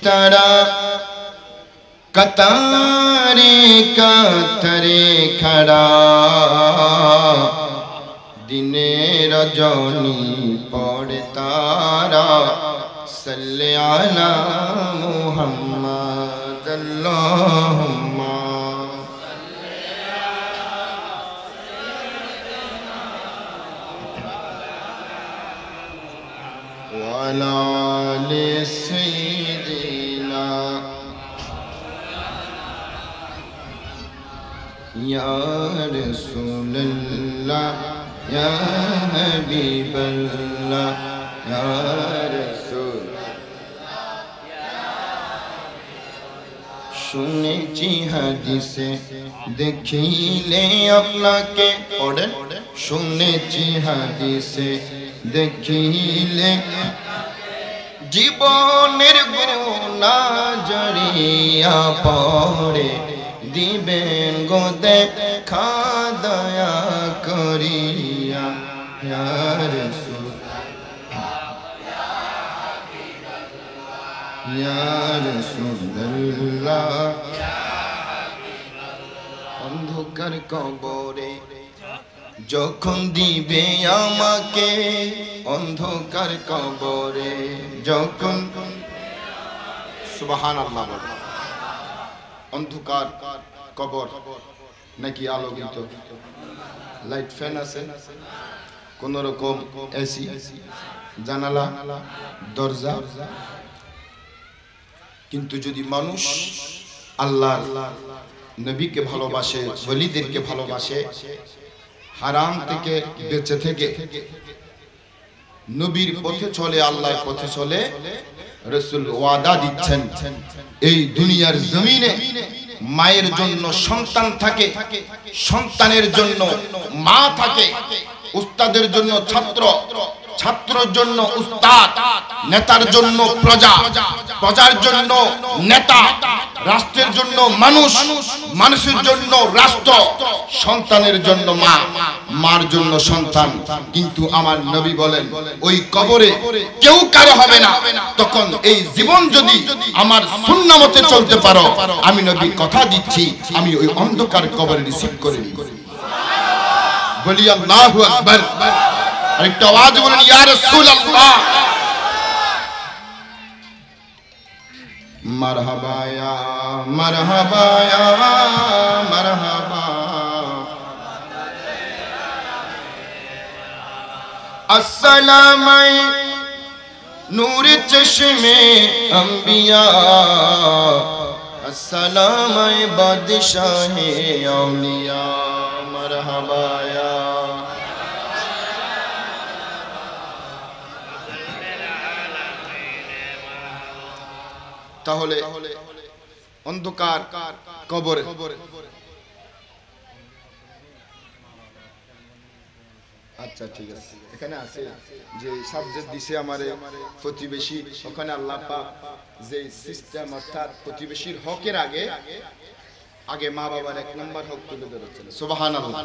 तरह कतारे कतरे खड़ा दिने रजनी पड़े तारा सल्ले अला मुहम्मद अल्लाहुम्मा वअला आलि सय्यिदिना या रसूलल्लाह या हबीबल्लाह या रसूल শুনেছি হাদিসে দেখিলে আপনাকে পড়েন শুনেছি হাদিসে দেখিলে জীবনের গুনাহ জড়িয়া পড়ে দিবেন গো দেখা দয়া করিয়া ইয়া রাসূল ইয়া রাসূলুল্লাহ অন্ধকার কবরে যখন দিবে আমাকে অন্ধকার কবরে যখন সুবহানাল্লাহ অন্ধকার কবর নাকি আলোকিত লাইট ফ্যান আছে কোন রকম এসি জানালা দরজা কিন্তু যদি মানুষ আল্লাহর নবীকে ভালোবাসে ওলিদেরকে ভালোবাসে হারাম থেকে বেঁচে থেকে নবীর পথে চলে আল্লাহর পথে চলে রাসূল ওয়াদা দিচ্ছেন এই দুনিয়ার জমিনে মায়ের জন্য সন্তান থাকে সন্তানের জন্য মা থাকে উস্তাদের জন্য ছাত্র ছাত্রের জন্য উস্তাদ নেতার জন্য প্রজা প্রজার জন্য নেতা রাষ্ট্রের জন্য মানুষ মানুষের জন্য রাষ্ট্র সন্তানের জন্য মা মার জন্য সন্তান কিন্তু আমার নবী বলেন ওই কবরে কেউ কারো হবে না তখন এই জীবন যদি আমার সুন্নাহ মতে চলতে পারো আমি নবী কথা দিচ্ছি আমি ওই অন্ধকার কবরে রিসিভ করে নিব সুবহানাল্লাহ বলি আল্লাহু আকবার আরেকটা আওয়াজ বলেন ইয়া রাসূলুল্লাহ মারহাবা ইয়া মারহাবা ইয়া মারহাবা আসসালামু নূর চশমে আম্বিয়া আসসালামু বাদশাহে আউলিয়া মারহাবা ইয়া তাহলে অন্ধকার কবরে আচ্ছা ঠিক আছে এখানে আছে যে সাবজেক্ট দিছে আমারে প্রতিবেশী ওখানে আল্লাহ পাক যে সিস্টেম অর্থাৎ প্রতিবেশীর হকের আগে আগে মা বাবার এক নাম্বার হক তুলে ধরেছেন সুবহানাল্লাহ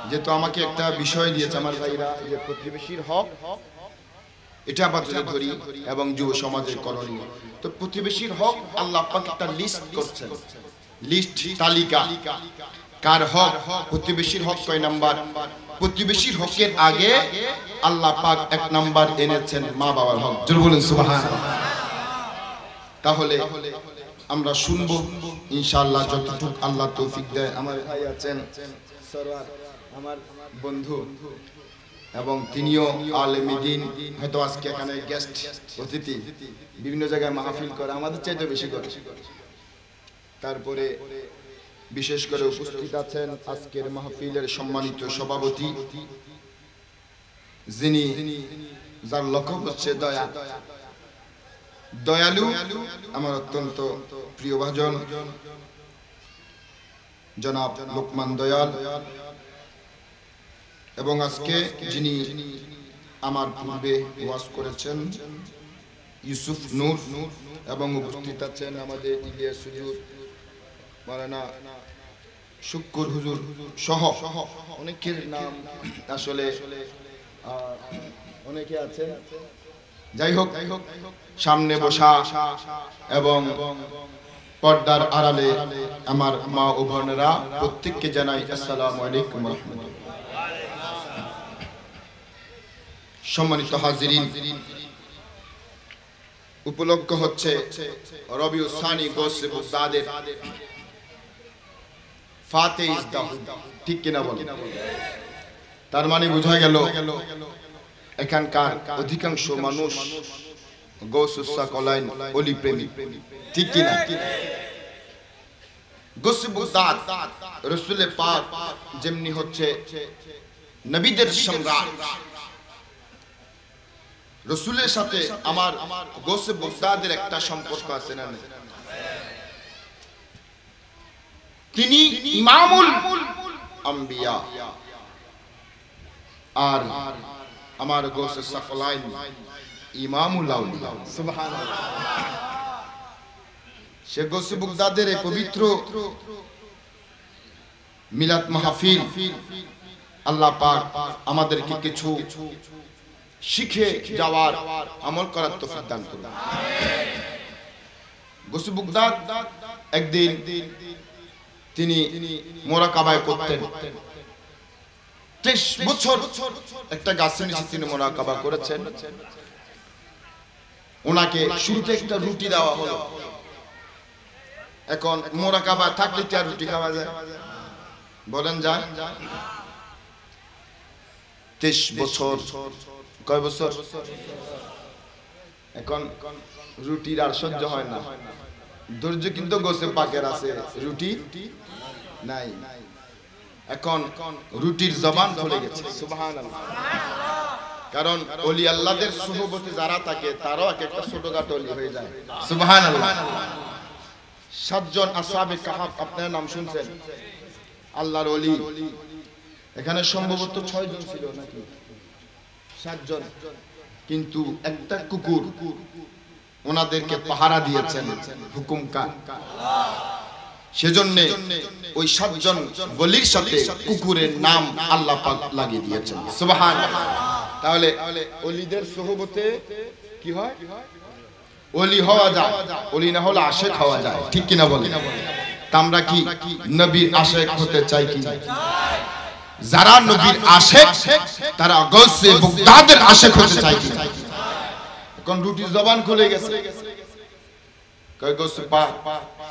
যেহেতু আমাকে একটা বিষয় দিয়েছে আমার ভাইরা যে প্রতিবেশীর হক এটা আপাতত ধরি এবং যুব সমাজের করণীয় তো প্রতিবেশীর হক আল্লাহ পাক একটা লিস্ট করছেন লিস্ট তালিকা কার হক প্রতিবেশীর হক কয় নাম্বার প্রতিবেশীর হকের আগে আল্লাহ পাক এক নাম্বার এনেছেন মা বাবার হক জোরে বলেন সুবহানাল্লাহ তাহলে আমরা শুনবো ইনশাআল্লাহ যতটুকু আল্লাহ তৌফিক দেয় আমার ভাই আছেন সরওয়ার আমার বন্ধু এবং তিনিও আলেমে দ্বীন হয়তো আজকে এখানে গেস্ট অতিথি বিভিন্ন জায়গায় মাহফিল করে আমাদের চাইতে বেশি করে তারপরে বিশেষ করে উপস্থিত আছেন আজকের মাহফিলের সম্মানিত সভাপতি যিনি যার লক্ষ্য হচ্ছে দয়া দয়ালু আমার অত্যন্ত প্রিয় ভাজন জনাব লোকমান দয়াল এবং আজকে যিনি আমার পূর্বে ওয়াজ করেছেন ইউসুফ নূর এবং উপস্থিত আছেন আমাদের ইলিয়াস হুজুর মাওলানা শুকর হুজুর সহ অনেকের নাম আসলে অনেকে আছেন যাই হোক, সামনে বসা এবং পর্দার আড়ালে আমার মা ও বোনেরা প্রত্যেককে জানাই আসসালামু আলাইকুম ওয়া রাহমাতুল্লাহ। সম্মানিত হাজিরিন, উপলক্ষ হচ্ছে রবিউল সানি গোসে বুগদাদের ফাতে ইজদাহ, ঠিক কিনা বলেন? তার মানে বোঝা গেল এখানকার অধিকাংশ মানুষ গৌসুস সাকলাইন ওলি প্রেমী, ঠিক কিনা? গোসে বুগদাদ রাসূলের পাক যেমনি হচ্ছে নবীদের সম্রাট, রাসূলের সাথে আমার গোসে বুগদাদের একটা সম্পর্ক আছে না? তিনি ইমামুল আম্বিয়া, আর আমার গোসে সাকলাইন ইমামুল আউলিয়া। সুবহানাল্লাহ। সে গোসে বুগদাদের এই পবিত্র মিলাদ মাহফিল আল্লাহ পাক আমাদেরকে কিছু শিখে যাওয়ার, আমল করার তৌফিক দান করুন। গোসে বুগদাদ একদিন তিনি মুরাকাবায় করতেন। 30 বছর একটা গাছের নিচে তিনি মুরাকাবা করেছেন। ওনাকে শুরুতে একটা রুটি দেওয়া হলো। এখন মুরাকাবা থাকলে কি আর রুটি খাওয়া যায়? বলেন যায়? 30 বছর, কয় বছর? এখন রুটির আর সহ্য হয় না। ধৈর্য কিন্তু গোসে পাকের আছে, রুটি নাই। এখন রুটির জবান খুলে গেছে। সুবহানাল্লাহ। কারণ ওলি আল্লাহদের সুহবতে যারা থাকে তারাও এক একটা ছোটখাটো ওলি হয়ে যায়। সুবহানাল্লাহ। 7 জন আসহাবে কাহাফ, আপনারা নাম শুনছেন? আল্লাহর ওলি। এখানে সম্ভবত 6 জন ছিল নাকি 7 জন, কিন্তু একটা কুকুর ওনাদেরকে পাহারা দিয়েছেন, হুকুম কার? সেজন্য ওই 7 জন ওলির সাথে কুকুরের নাম আল্লাহ পাক লাগিয়ে দিয়েছেন। সুবহানাল্লাহ। তাহলে ওলিদের সুহবতে কি হয়? ওলি হওয়া যায়, ওলি না হলে আশিক হওয়া যায়, ঠিক কিনা বলেন? তা আমরা কি নবীর আশিক হতে চাই কি? যারা নবীর আশিক তারা গৌসে বুগদাদের আশিক হতে চাই কি? এখন রুটির জবান খুলে গেছে, কয় গৌসে পাক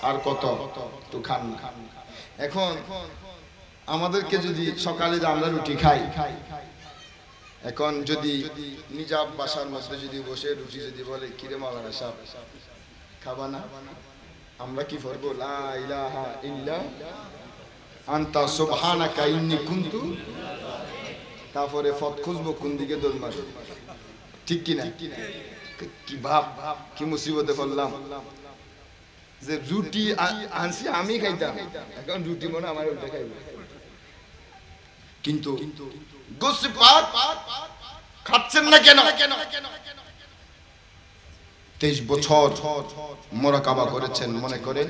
আর কত তো খান না। এখন আমাদেরকে যদি সকালে আমরা রুটি খাই, এখন যদি নিজাব বাসার মধ্যে যদি বসে রুটি যদি বলে কিরে মাওলানা সাহেব খাবা না, আমরা কি করবো? লা ইলাহা ইল্লা আনতা সুবহানাকা ইন্নী কুনতু, তারপরে ফত খুঁজবো কোন দিকে দৌড় মারবো, ঠিক কিনা? কি ভাব, কি মুসিবতে পড়লাম যে রুটি আনছি আমি খাইতাম, এখন রুটি মনে আমার উল্টে খাইবে। কিন্তু গোসে পাক খাচ্ছেন না কেন? 23 বছর মুরাকাবা করেছেন মনে করে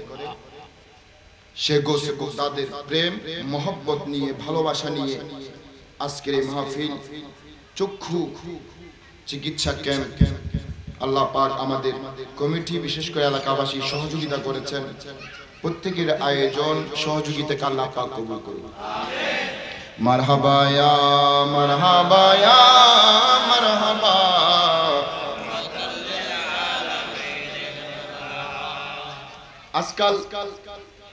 সে গোসে বুগদাদের প্রেম মহব্বত নিয়ে, ভালোবাসা নিয়ে আজকের এই মাহফিল চক্ষু চিকিৎসা ক্যাম্প আল্লাহ পাক আমাদের কমিটি বিশেষ করে এলাকাবাসী সহযোগিতা করেছেন। প্রত্যেকের আয়োজন সহযোগিতাকে আল্লাহ পাক কবুল করুন। আমিন। মারহাবা ইয়া মারহাবা ইয়া মারহাবা। আজকাল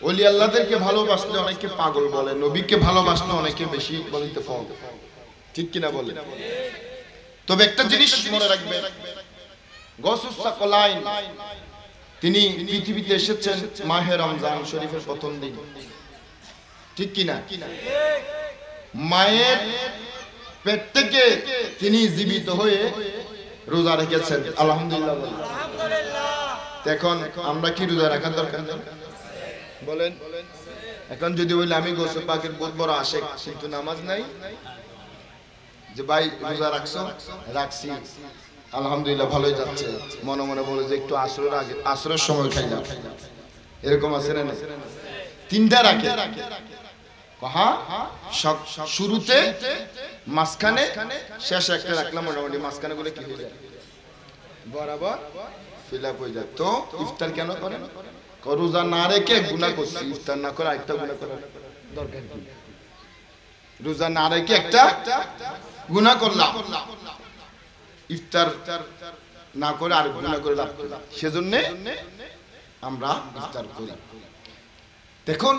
ওলি আল্লাহদেরকে ভালোবাসলে অনেকে পাগল বলে, নবীকে ভালোবাসলে অনেকে বেশি বলতে ফল, ঠিক কিনা বলে? তবে একটা জিনিস মনে রাখবে, গৌসুস সাকলাইন তিনি পৃথিবীতে এসেছেন মাহে রমজান শরীফের প্রথম দিন, ঠিক কিনা? মায়ের পেট থেকে তিনি জীবিত হয়ে রোজা রেখেছেন, আলহামদুলিল্লাহ। এখন আমরা কি রোজা রাখার দরকার বলেন? এখন যদি বলি আমি গোসে পাকের বহুত বড় আশিক, কিন্তু নামাজ নাই, যে ভাই রোজা রাখছো? রাখছি, আলহামদুলিল্লাহ ভালোই যাচ্ছে। মনে মনে বলে যে একটু আসরের আগে, আসরের সময় খাইলাম, এরকম আছে না? 3টা রাখে, হ্যাঁ, শুরুতে, মাঝখানে, শেষে একটা রাখলাম, মোটামুটি মাঝখানে গুলো কি হয়ে যায়? বরাবর ফিল আপ হয়ে যায়। তো ইফতার কেন করেন? রোজা না রেখে গুনাহ করছি, ইফতার না করে আরেকটা গুনাহ করার দরকার কি? রোজা না রেখে একটা গুনাহ করলাম, ইফতার না করে আর গুনাহ করে লাভ কি? সেজন্য আমরা ইফতার করি। দেখুন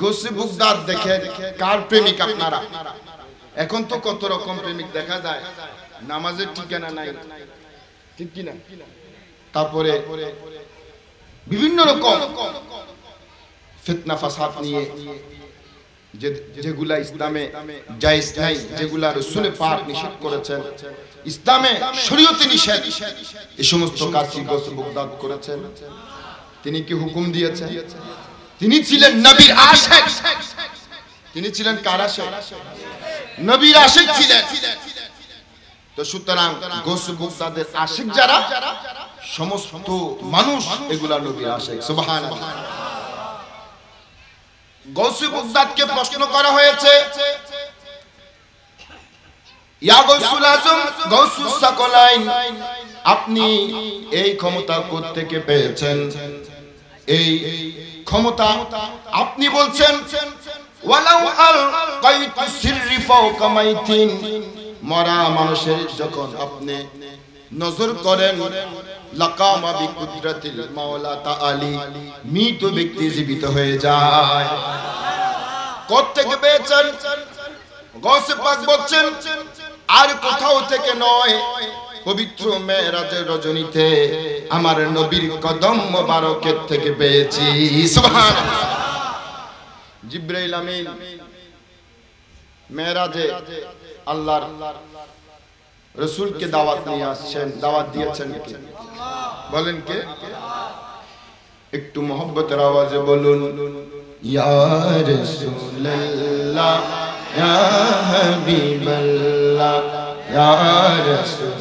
গোসে বুগদাদ দেখে কার প্রেমিক আপনারা? এখন তো কত রকম প্রেমিক দেখা যায়, নামাজের ঠিকানা নাই, ঠিক কি না? তারপরে বিভিন্ন রকম ফিতনা ফাসাদ নিয়ে যেগুলা ইসলামে জায়েজ নাই, যেগুলা রাসূল পাক নিষেধ করেছেন, ইসলামে শরীয়তে নিষেধ, এই সমস্ত কাজ গোসে বুগদাদ করেছেন। তিনি কি হুকুম দিয়েছেন? তিনি ছিলেন নবীর আশিক। তিনি ছিলেন কার আশিক? নবীর আশিক ছিলেন। তো সুতরাং গোসে বুগদাদের আশিক যারা, সমস্ত মানুষ এগুলা নবীর আশিক। সুবহানাল্লাহ। গোসে বুগদাদকে প্রশ্ন করা হয়েছে, ইয়া গৌসুল আজম, গৌসুস সাকলাইন, আপনি এই ক্ষমতা কোথা থেকে পেয়েছেন? এই ক্ষমতা আপনি বলছেন ওয়ালাউ আলকাইতু সিররি ফাওকা মাইতিন, মরা মানুষের যখন আপনি নজর করেন, লাকামা বিকুদরাতিল মাওলা তাআলি, মৃত ব্যক্তি জীবিত হয়ে যায়। কোথা থেকে পেয়েছেন? গৌসে পাক বলছেন আর কোথাও থেকে নয়, পবিত্র মেরাজের রজনীতে আমার নবীর কদম মোবারকের থেকে পেয়েছি। সুবহানাল্লাহ। জিবরাইল আমিন মেরাজে আল্লাহর রাসূলকে দাওয়াত নিয়ে আসছেন, দাওয়াত দিয়েছেন কে? বলেন কে? একটু মোহব্বতের আওয়াজে বলুন, ইয়া রাসূলুল্লাহ, ইয়া হাবিবাল্লাহ, ইয়া রাসূল,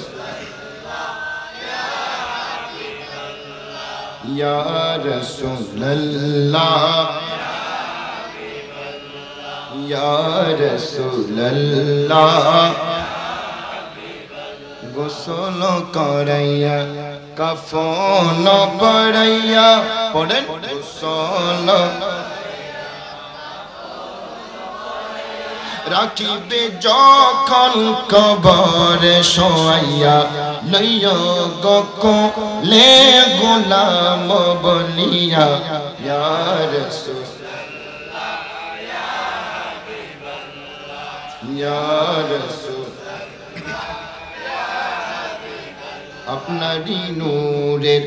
ইয়া রাসূলুল্লাহ, ইয়া রাসূলুল্লাহ, গোসল করাইয়া কাফন পড়াইয়া, পড়েন গোসল রাখিবে যখন কবরে শোয়াইয়া, লইয়া গকলে গোলাম বলিয়া, ইয়া রাসূলুল্লাহ, ইয়া হাবিবাল্লাহ, ইয়া রাসূলুল্লাহ, ইয়া হাবিবাল্লাহ, আপনারই নূরের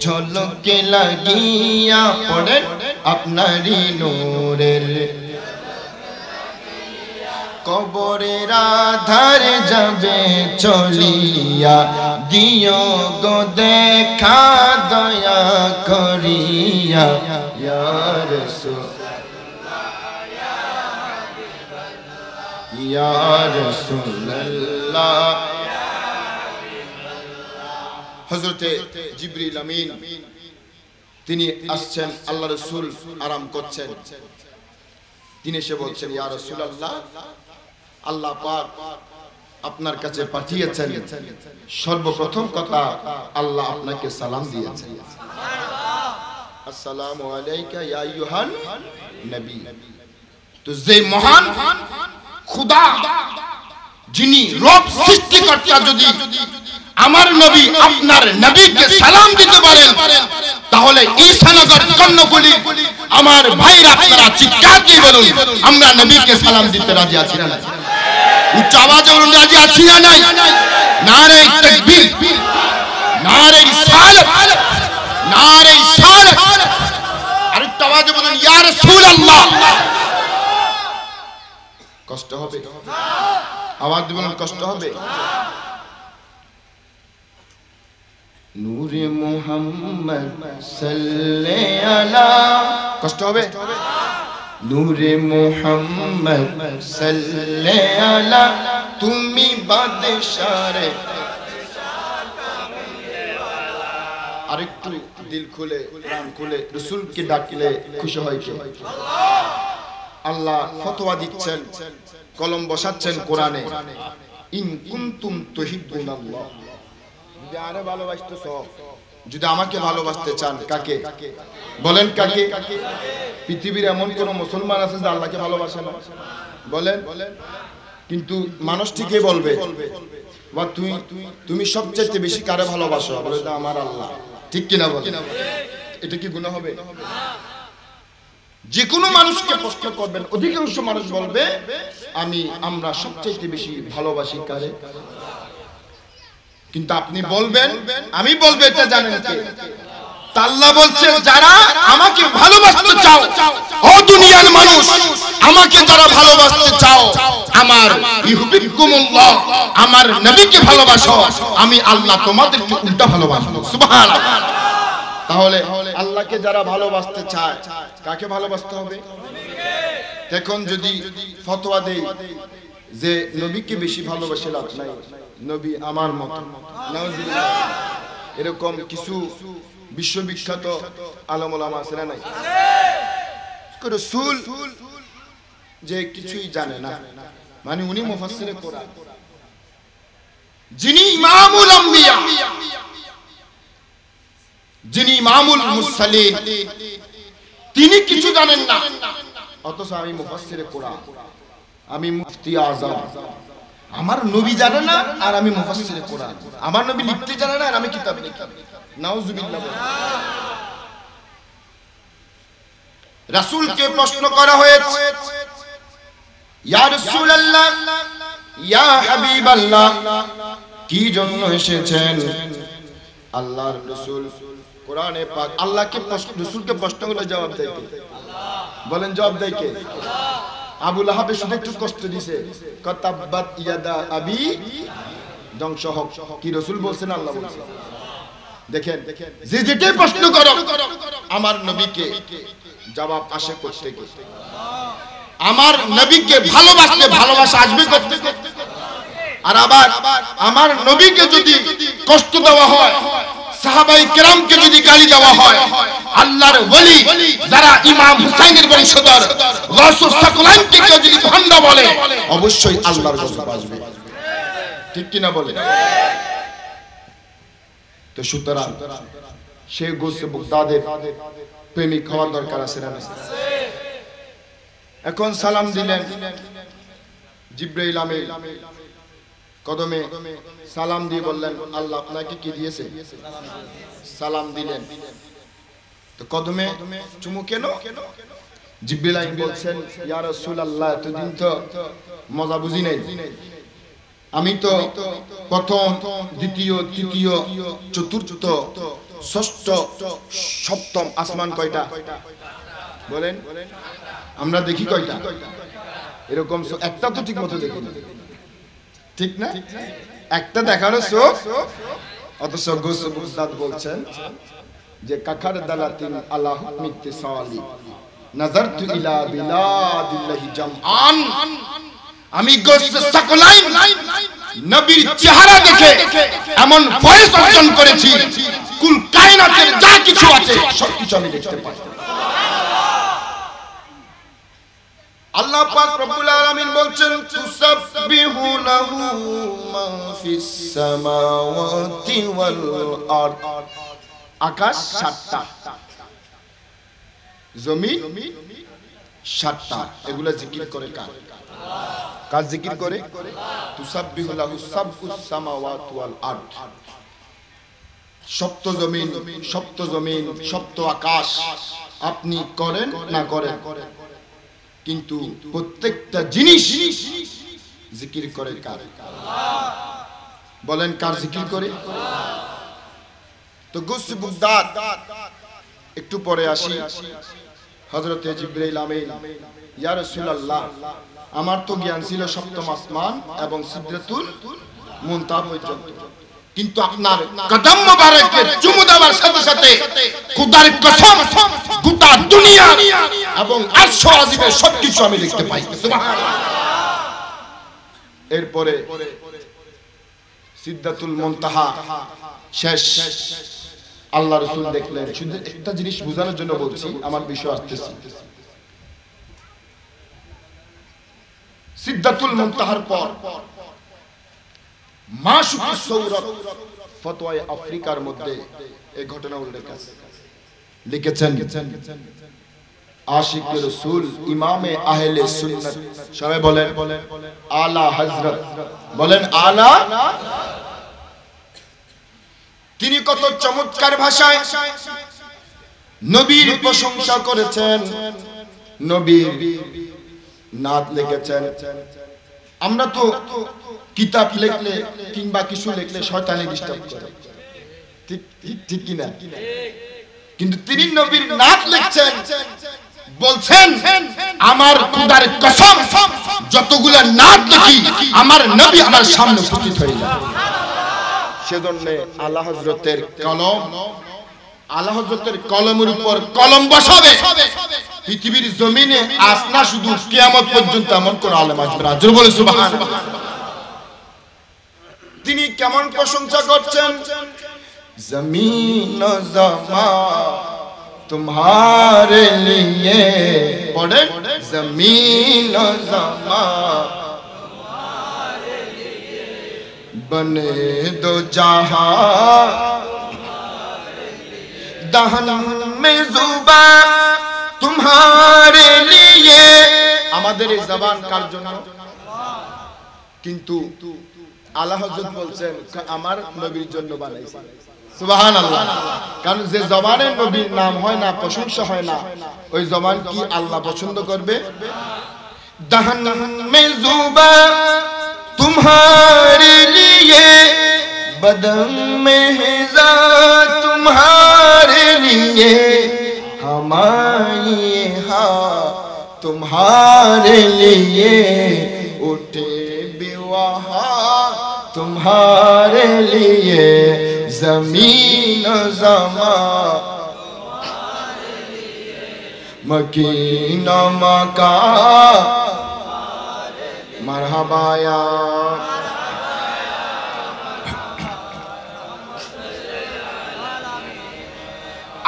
ঝলকে লাগিয়া, পড়েন আপনারই নূরের কবরের আধারে যাবে চলিয়া, দিও গো দেখা দয়া করিয়া, ইয়া রাসূলুল্লাহ, ইয়া হাবিবাল্লাহ, ইয়া রাসূলুল্লাহ, ইয়া হাবিবাল্লাহ। হযরতে জিবরিল আমিন তিনি আসছেন, আল্লাহ রাসূল আরাম করছেন, তিনি এসে বলছেন, ইয়া রাসূলুল্লাহ, আল্লাহ পাক আপনার কাছে পাঠিয়েছেন, সর্বপ্রথম কথা আল্লাহ আপনাকে সালাম দিয়েছেন, আসসালামু আলাইকা ইয়া আইয়ুহান নবী। তো যে মহান খোদা, যিনি রব সৃষ্টিকর্তা, যদি আমার নবী আপনার নবীকে সালাম দিতে পারেন, তাহলে ঈশানগর কর্ণফুলী আমার ভাইরা আপনারা চিৎকার দিয়ে বলুন, আমরা নবীকে সালাম দিতে রাজি আছি না? উচ্চ আওয়াজে বলুন, রাজি আছি না? নাই? নারে তাকবীর, নারে রিসালাত, নারে রিসালাত। আরেকটু আওয়াজে বলুন, ইয়া রাসূলুল্লাহ। কষ্ট হবে? আওয়াজ দিয়ে বলুন, কষ্ট হবে? নূরে মুহাম্মদ সাল্লাল্লাহু আলা, কষ্ট হবে? নূরে মুহাম্মদ সাল্লাল্লাহু আলা, তুমি বাদশারে। আরেকটু দিল খুলে প্রাণ খুলে রাসূলকে ডাকলে খুশি হয় কে? আল্লাহ ফতোয়া দিচ্ছেন, কলম বসাচ্ছেন কোরআনে, ইন কুনতুম তুহিব্বুনাল্লাহ, যদি আরে ভালোবাসতেছ, যদি আমাকে ভালোবাসতে চান, কাকে বলেন? কাকে? পৃথিবীর এমন কোন মুসলমান আছে যে আল্লাহকে ভালোবাসে না? বলেন। কিন্তু মানুষ ঠিকই বলবে, বা তুমি সবচেয়ে বেশি কারে ভালোবাসো? বলে আমার আল্লাহ। ঠিক কিনা বলেন? এটা কি গুনাহ হবে? যে কোনো মানুষকে প্রশ্ন করবেন, অধিকাংশ মানুষ বলবে আমরা সবচেয়ে বেশি ভালোবাসি কারে? কিন্তু আপনি বলবেন, আমি বলবো, এটা জানেন কে? আল্লাহ বলছেন, যারা আমাকে ভালোবাসতে চাও ও দুনিয়ার মানুষ, আমাকে যারা ভালোবাসতে চাও, আমার ইউহিব্বুকুমুল্লাহ, আমার নবীকে ভালোবাসো, আমি আল্লাহ তোমাদেরকে উল্টা ভালোবাসবো। সুবহানাল্লাহ। তাহলে আল্লাহকে যারা ভালোবাসতে চায়, কাকে ভালোবাসতে হবে? এখন যদি ফতোয়া দেই যে নবীকে বেশি ভালোবাসে লাভ নাই, নবী আমার মত, নাউজুবিল্লাহ, এরকম কিছু বিশ্ববিখ্যাত আলেম ওলামা আছে না নাই? রাসূল যে কিছুই জানে না, মানে উনি মুফাসসিরে কোরআন, যিনি ইমামুল আম্বিয়া, যিনি ইমামুল মুরসালিন, তিনি কিছু জানেন না, অথচ আমি মুফাসসিরে কোরআন, আমি মুফতি আযম, আমার নবী জানে না আর আমি মুফাসসিরে কোরআন, আমার নবী লিখতে জানে না আর আমি কিতাব লিখি। নাউজুবিল্লাহ। রাসূলকে প্রশ্ন করা হয়েছে, ইয়া রাসূলুল্লাহ, ইয়া হাবিবাল্লাহ, কি জন্য এসেছেন? আল্লাহর রাসূল কোরআনে পাক আল্লাহকে রাসূলকে প্রশ্নগুলো জবাব দেয় কে? বলেন, জবাব দেয় কে? আবু লাহাব শুধু একটু কষ্ট দিছে, কাতাবাত ইয়াদা আবি, ধ্বংস হোক। কি রাসূল বলছেন? আল্লাহ বলছেন। দেখেন, যে যেটাই প্রশ্ন করো আমার নবীকে জবাব আসে করতে কে? আমার নবীকে ভালোবাসলে ভালোবাসা আসবে করতে। আর আবার আমার নবীকে যদি কষ্ট দেওয়া হয়, সাহাবায়ে কেরামকে যদি গালি দেওয়া হয়, আল্লাহর ওলি যারা ইমাম হুসাইনের বংশধর গাউসুস সাকলাইনকে কেউ যদি ভণ্ড বলে, অবশ্যই আল্লাহর গজব আসবে। ঠিক কি না বলে? তো সুতরাং সেই গাউসে বাগদাদের প্রেমিক হওয়ার দরকার আছে না? এখন সালাম দিলেন, জিবরাইল আমিন কদমে সালাম দিয়ে বললেন, আল্লাহ আপনাকে কি দিয়েছে? সালাম দিলেন, তো কদমে চুমু কেন? জিবরাইল আমিন বলছেন, ইয়া রাসূলুল্লাহ, এতদিন তো মজা বুঝি নাই, আমি তো প্রথম, দ্বিতীয়, তৃতীয়, চতুর্থ, ষষ্ঠ, সপ্তম আসমান কয়টা? বলেন, আমরা দেখি কয়টা? এরকম একটা তো ঠিক মতো দেখি না, ঠিক না? একটা দেখারও চোখ, অথচ গাউসে বাগদাদ বলছেন যে কাকার দালাতিন আলা হুকমি ইত্তিসালি নাযারতু ইলা বিলাদিল্লাহি জামআন, আমি গাউসে সাকলাইন নবীর চেহারা দেখে এমন ফয়েজ অর্জন করেছি, কুল কায়নাতের যা কিছু আছে সবকিছু আমি দেখতে পাই। আল্লাহ পাক রব্বুল আলামিন বলছেন, তুসাব্বিহু লাহু মা ফিস সামাওয়াতি ওয়াল আরদ, আকাশ 7টা, জমিন 7টা, এগুলা জিকির করে কার? কার জিকির করে? তুসাব্বিহু লাহু সাবউস সামাওয়াতি ওয়াল আরদ, সপ্ত জমিন, সপ্ত জমিন, সপ্ত আকাশ আপনি করেন না করেন, কিন্তু প্রত্যেকটা জিনিস জিকির করে কার? বলেন, কার জিকির করে? তো গাউসে বাগদাদ, একটু পরে আসি, হযরতে জিবরাইল আমিন, ইয়া রাসূলুল্লাহ, আমার তো জ্ঞান ছিল সপ্তম আসমান এবং সিদরাতুল মুনতাহা পর্যন্ত, কিন্তু আপনার কদম মোবারকে চুমু দেওয়ার সাথে সাথে খোদার কসম গোটা দুনিয়া এবং আরশ আজিমের সবকিছু আমি দেখতে পাই। সুবহানাল্লাহ। এরপরে সিদরাতুল মুনতাহা শেষ, আল্লাহ রাসূল দেখলেন। শুধু একটা জিনিস বোঝানোর জন্য বলছি, আমার বিষয় আসতেছে। সিদরাতুল মুনতাহার পর মাশুকুস সৌরত ফতোয়ায়ে আফ্রিকার মধ্যে এই ঘটনা উল্লেখ আছে। লিখেছেন আশিক রাসূল ইমামে আহলে সুন্নাত, সবাই বলেন আলা হযরত, বলেন আলা। তিনি কত চমৎকার ভাষায় নবীর প্রশংসা করেছেন, নবীর নাত লিখেছেন। আমরা তো কিতাব লিখলে কিংবা কিছু লিখলে শয়তানি ডিস্টার্ব করে, ঠিক ঠিক কি না? কিন্তু তিনি নবীর নাত লিখছেন, বলছেন আমার খোদার কসম যতগুলা নাত লিখি আমার নবী আমার সামনে উপস্থিত হয়ে যায়। সেজন্য আলা হযরতের কলম, আলা হযরতের কলমের উপর কলম বসাবে পৃথিবীর জমিনে আজ না শুধু কিয়ামত পর্যন্ত এমন কোন আলেম আসবে না। জোরে বলে সুবহানাল্লাহ। তিনি কেমন প্রশংসা করছেন, জমিন ও জমা तुम्हारे लिए, पढ़े जमीन ও জমা तुम्हारे लिए, बने दो जहां दहन में जुबान तुम्हारे लिए। আমাদের এই জবান কার জন্য? কিন্তু আলা হযরত বলছেন আমার নবীর জন্য বানাইছি। সুবহানাল্লাহ। কারণ যে জবানে নবীর নাম হয় না, প্রশংসা হয় না, ওই জবান কি আল্লাহ পছন্দ করবে? দহন মে जुबान तुम्हारे लिए, बदन में हिज़ा तुम्हारे लिए, हमारी हाँ तुम्हारे लिए, उठे भी वहाँ तुम्हारे लिए, जमीन ज़मा मकीन मका मरहबाया।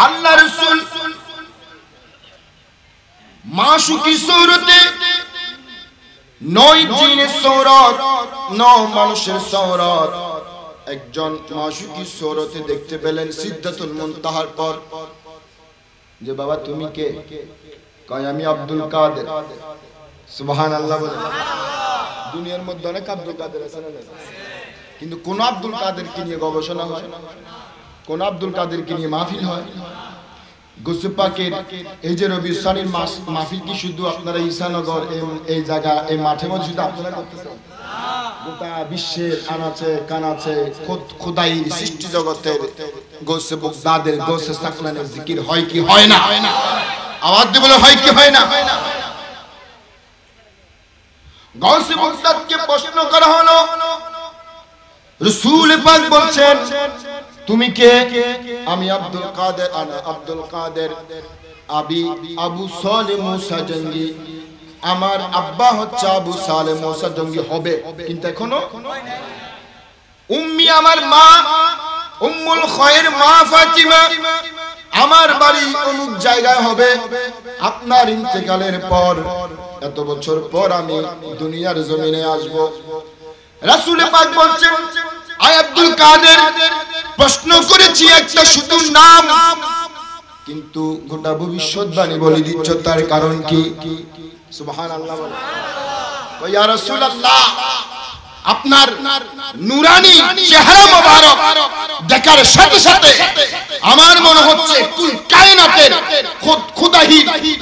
अल्लाह रसूल माशूकी सूरते, নয় জিনের সৌরত, নয় মানুষের সৌরত, একজন মাশুকি সৌরতে দেখতে পেলেন সিদরাতুল মুনতাহার পর। যে বাবা তুমি কে? কয় আমি আব্দুল কাদের। সুবহানাল্লাহ বলেন। দুনিয়ার মধ্যে অনেক আব্দুল কাদের আছে না? কিন্তু কোন আব্দুল কাদেরকে নিয়ে গবেষণা হয়, কোন আব্দুল কাদেরকে নিয়ে মাহফিল হয়? গোসে পাকের এই যে রবি সানির মাহফিল কি শুধু আপনারা ঈসানগর এই জায়গা এই মাঠে মধ্যে শুধু আপনারা করতেছেন? গোটা বিশ্বের আনাচে কানাচে খোদাই সৃষ্টি জগতের গোসে বগদাদের গোসে সাকলানের জিকির হয় কি হয় না? আওয়াজ দিয়ে বলে হয় কি হয় না? গোসে বগদাদকে প্রশ্ন করা হলো, রাসূল পাক বলছেন তুমি কে? আমি আব্দুল কাদের, আনা আব্দুল কাদের আবি আবু সালেহ মুসা জঙ্গি। আমার আব্বা হচ্ছে আবু সালেহ মুসা জঙ্গি হবে, কিন্তু এখনো উম্মি আমার মা উম্মুল খায়র মা ফাতিমা, আমার বাড়ি অমুক জায়গায় হবে। আপনার ইন্তেকালের পর এত বছর পর আমি দুনিয়ার জমিনে আসব। রাসূল পাক বলছেন আয় আব্দুল কাদের, প্রশ্ন করেছি একটা শুধু নাম, কিন্তু গোটা ভবিষ্যৎবাণী বলে দিচ্ছ, তার কারণ কি? সুবহানাল্লাহ বলে। ইয়া রাসূলুল্লাহ, আপনার নূরানি চেহারা মোবারক দেখার সাথে সাথে আমার মনে হচ্ছে কুল কায়নাতের খোদাহি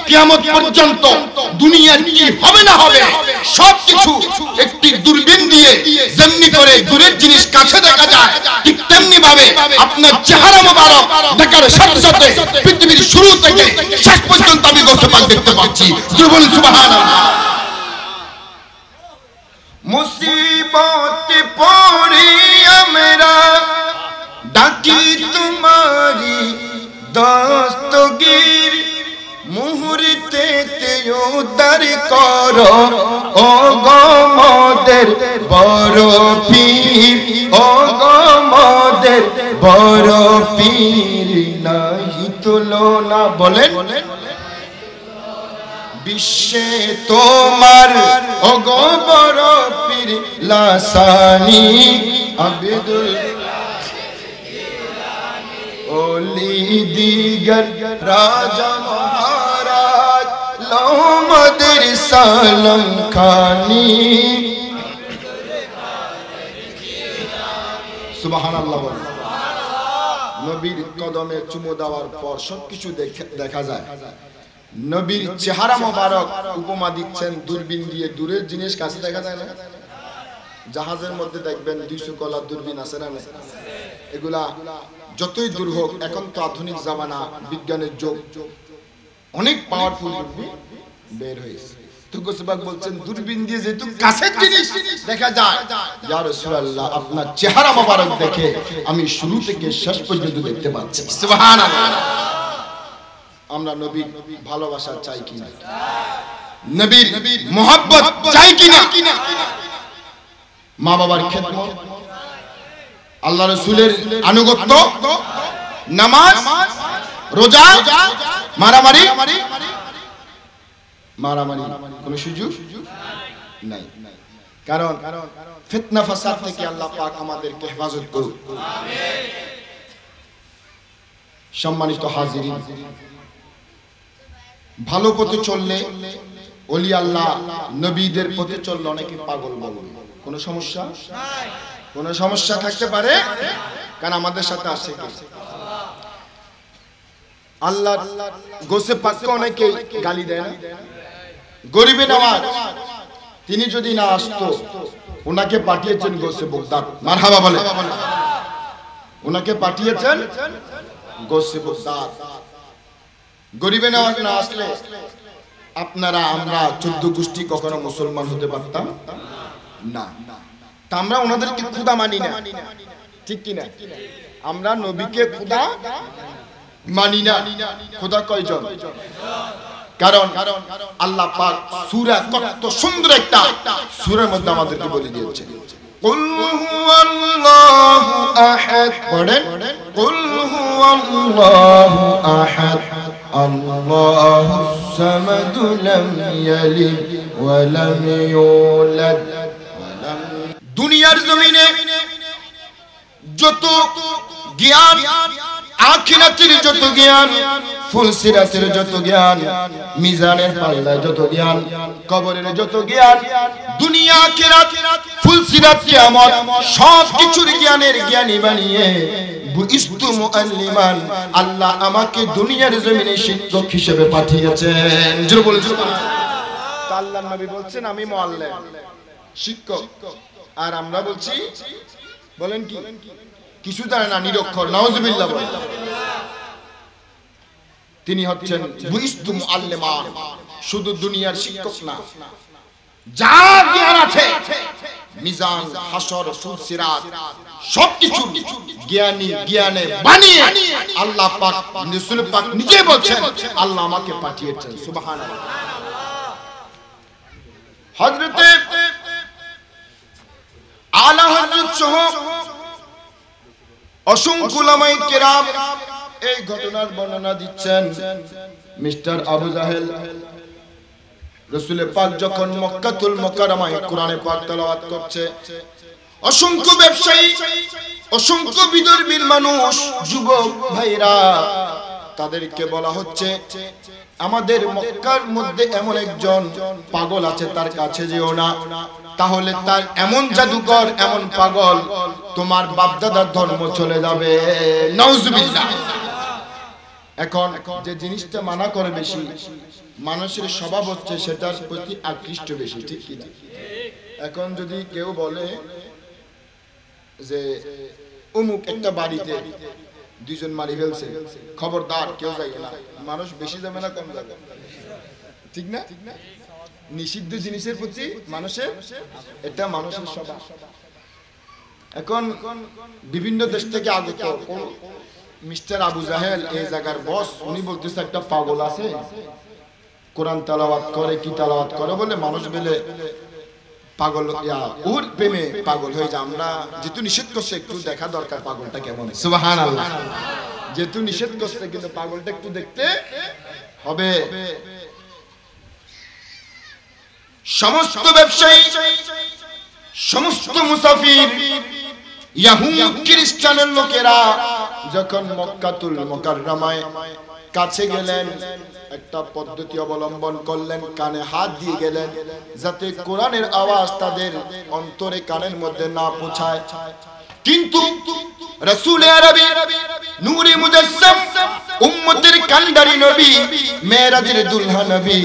কিয়ামত পর্যন্ত দুনিয়ার কি হবে না হবে সবকিছু একটি দূরবীন দিয়ে যেমনি করে দূরের জিনিস কাছে দেখা যায়, ঠিক তেমনি ভাবে আপনার চেহারা মোবারক দেখার সাথে সাথে পৃথিবীর শুরু থেকে শেষ পর্যন্ত আমি গোসে পাক দেখতে পাচ্ছি। বলুন সুবহানাল্লাহ। মুসিবত পড়ি আমরা ডাকি তোমারি দস্তগীর, মুহূর্তে উদ্ধার করো ও গো মোদের বড় পীর, ও গো মোদের বড় পীর, নাহি তুলনা। বলেন বিশ্বে তোমার ও গো বড় পীর লাসানি আব্দুল ओली दीगर राजा महाराज लो मदरसा लंकानी सुबहानाल्लाह बोल नबीर कदमे चुमो देওয়ার পর সবকিছু দেখা যায় নবীর চেহারা মোবারক উপমা দিচ্ছেন দূরবীন দিয়ে দূরের জিনিস কাছে দেখা যায় না জাহাজের মধ্যে দেখবেন 200 কলা দূরবীন আছে না এগুলা যতই দূর হোক এখন তো আধুনিক জামানা বিজ্ঞানের যুগ অনেক পাওয়ারফুল দূরবীন বের হয়েছে তো গোসবাক বলছেন দূরবীন দিয়ে যেহেতু কাছের জিনিস দেখা যায় ইয়া রাসূলুল্লাহ আপনার চেহারা মোবারক দেখে আমি শুরু থেকে শেষ পর্যন্ত দেখতে পাচ্ছি সুবহানাল্লাহ আমরা নবীর ভালোবাসা চাই কিনা নবীর মোহাব্বত চাই কিনা মা বাবার খেদমত আল্লাহ রাসূলের আনুগত্য নামাজ রোজা মারামারি কোনো সুযোগ নাই কারণ ফিতনা ফাসাদ থেকে আল্লাহ পাক আমাদেরকে হেফাজত করুন আমিন সম্মানিত হাজিরিন ভালো পথে চললে ওলি আল্লাহ নবীদের পথে চললে অনেকে পাগল বলবে কোনো সমস্যা নাই কোনো সমস্যা থাকতে পারে কারণ আমাদের সাথে আছে কে আল্লাহ গোসে পাককে অনেকে গালি দেয় না গরিবে নওয়াজ তিনি যদি না আসতো ওনাকে পাঠিয়েছেন গোসে বগদাদ মারহাবা বলে ওনাকে পাঠিয়েছেন গোসে বগদাদ গরিবে নওয়াজ না আসলে আপনারা আমরা 14 গোষ্ঠী কখনো মুসলমান হতে পারতাম না তা আমরা ওনাদেরকে খোদা মানি না ঠিক কি না আমরা নবীকে খোদা মানি না খোদা কয়জন কারণ আল্লাহ পাক সূরা কত সুন্দর একটা সূরার মধ্যে আমাদেরকে বলে দিয়েছে কুল হুয়াল্লাহু আহাদ পড়েন কুল হুয়াল্লাহু আহাদ আল্লাহুস সামাদ লাম ইয়ালিদ ওয়া লাম ইউলাদ ওয়া লাম দুনিয়ার জমিনে যত জ্ঞান আখিরাতের যত জ্ঞান ফুলসিরাতের যত জ্ঞান মিজানের পাল্লায় যত জ্ঞান কবরের যত জ্ঞান দুনিয়া আখিরাত ফুলসিরাত কিয়ামত সব কিছুর জ্ঞানের জ্ঞানী বানিয়ে বুইস্তু মুআল্লিমান আল্লাহ আমাকে দুনিয়ার জমিনে শিক্ষক হিসেবে পাঠিয়েছেন জোরে বলেন সুবহানাল্লাহ আল্লাহর নবী বলছেন আমি মুআল্লিম শিক্ষক আর আমরা বলছি বলেন কি কিছু জানে না নিরক্ষর নাউজুবিল্লাহ বলেন তিনি হচ্ছেন বুইস্তু মুআল্লিমান শুধু দুনিয়ার শিক্ষক না যা জ্ঞান আছে মিজান হাসর ফুলসিরাত সবকিছু জ্ঞানে বানিয়ে আল্লাহ পাক রাসূল পাক নিজে বলেন আল্লাহ আমাকে পাঠিয়েছেন সুবহানাল্লাহ হযরতে আলা হযরত সহ অসংখ্য উলামায়ে কেরাম এই ঘটনার বর্ণনা দিচ্ছেন মিস্টার আবু জাহেল রাসূল পাক যখন মক্কাতুল মুকাররমায় কোরআনে পাক তেলাওয়াত করছে অসংখ্য ব্যবসায়ী অসংখ্য বিদর্মীর মানুষ যুবক ভাইরা তাদেরকে বলা হচ্ছে আমাদের মক্কার মধ্যে এমন একজন পাগল আছে তার কাছে যেও না তাহলে তার এমন জাদুকর এমন পাগল তোমার বাপদাদার ধর্ম চলে যাবে নাউজুবিল্লাহ এখন যে জিনিসটা মানা করে বেশি মানুষের স্বভাব হচ্ছে সেটার প্রতি আকৃষ্ট বেশি ঠিক কি না এখন যদি কেউ বলে যে অমুক একটা বাড়িতে দুইজন মারি ফেলছে খবরদার কেউ যাবে না মানুষ বেশি যাবে না কম যাবে ঠিক না নিষিদ্ধ জিনিসের প্রতি মানুষের এটা মানুষের স্বভাব এখন বিভিন্ন দেশ থেকে আগত মিস্টার আবু জাহেল এই জায়গার বস উনি বলতেছে একটা পাগল আছে কোরআন তেলাওয়াত করে কি তেলাওয়াত করে বলে মানুষ বলে পাগল ওর প্রেমে পাগল হয়ে যায় আমরা যেহেতু নিষেধ করছে একটু দেখা দরকার পাগলটা কেমন সুবহানাল্লাহ যেহেতু নিষেধ করছে কিন্তু পাগলটা একটু দেখতে হবে সমস্ত ব্যবসায়ী সমস্ত মুসাফির ইয়াহুদ খ্রিস্টানের লোকেরা যখন মক্কাতুল মুকাররমায় কাছে গেলেন, একটা পদ্ধতি অবলম্বন করলেন, কানে হাত দিয়ে গেলেন যাতে কোরআনের আওয়াজ তাদের অন্তরে কানের মধ্যে না পৌঁছায়। কিন্তু রাসূল আরবি নূরে মুজাসসাম উম্মতের কান্ডারি নবী, মেরাজের দুলহা নবী,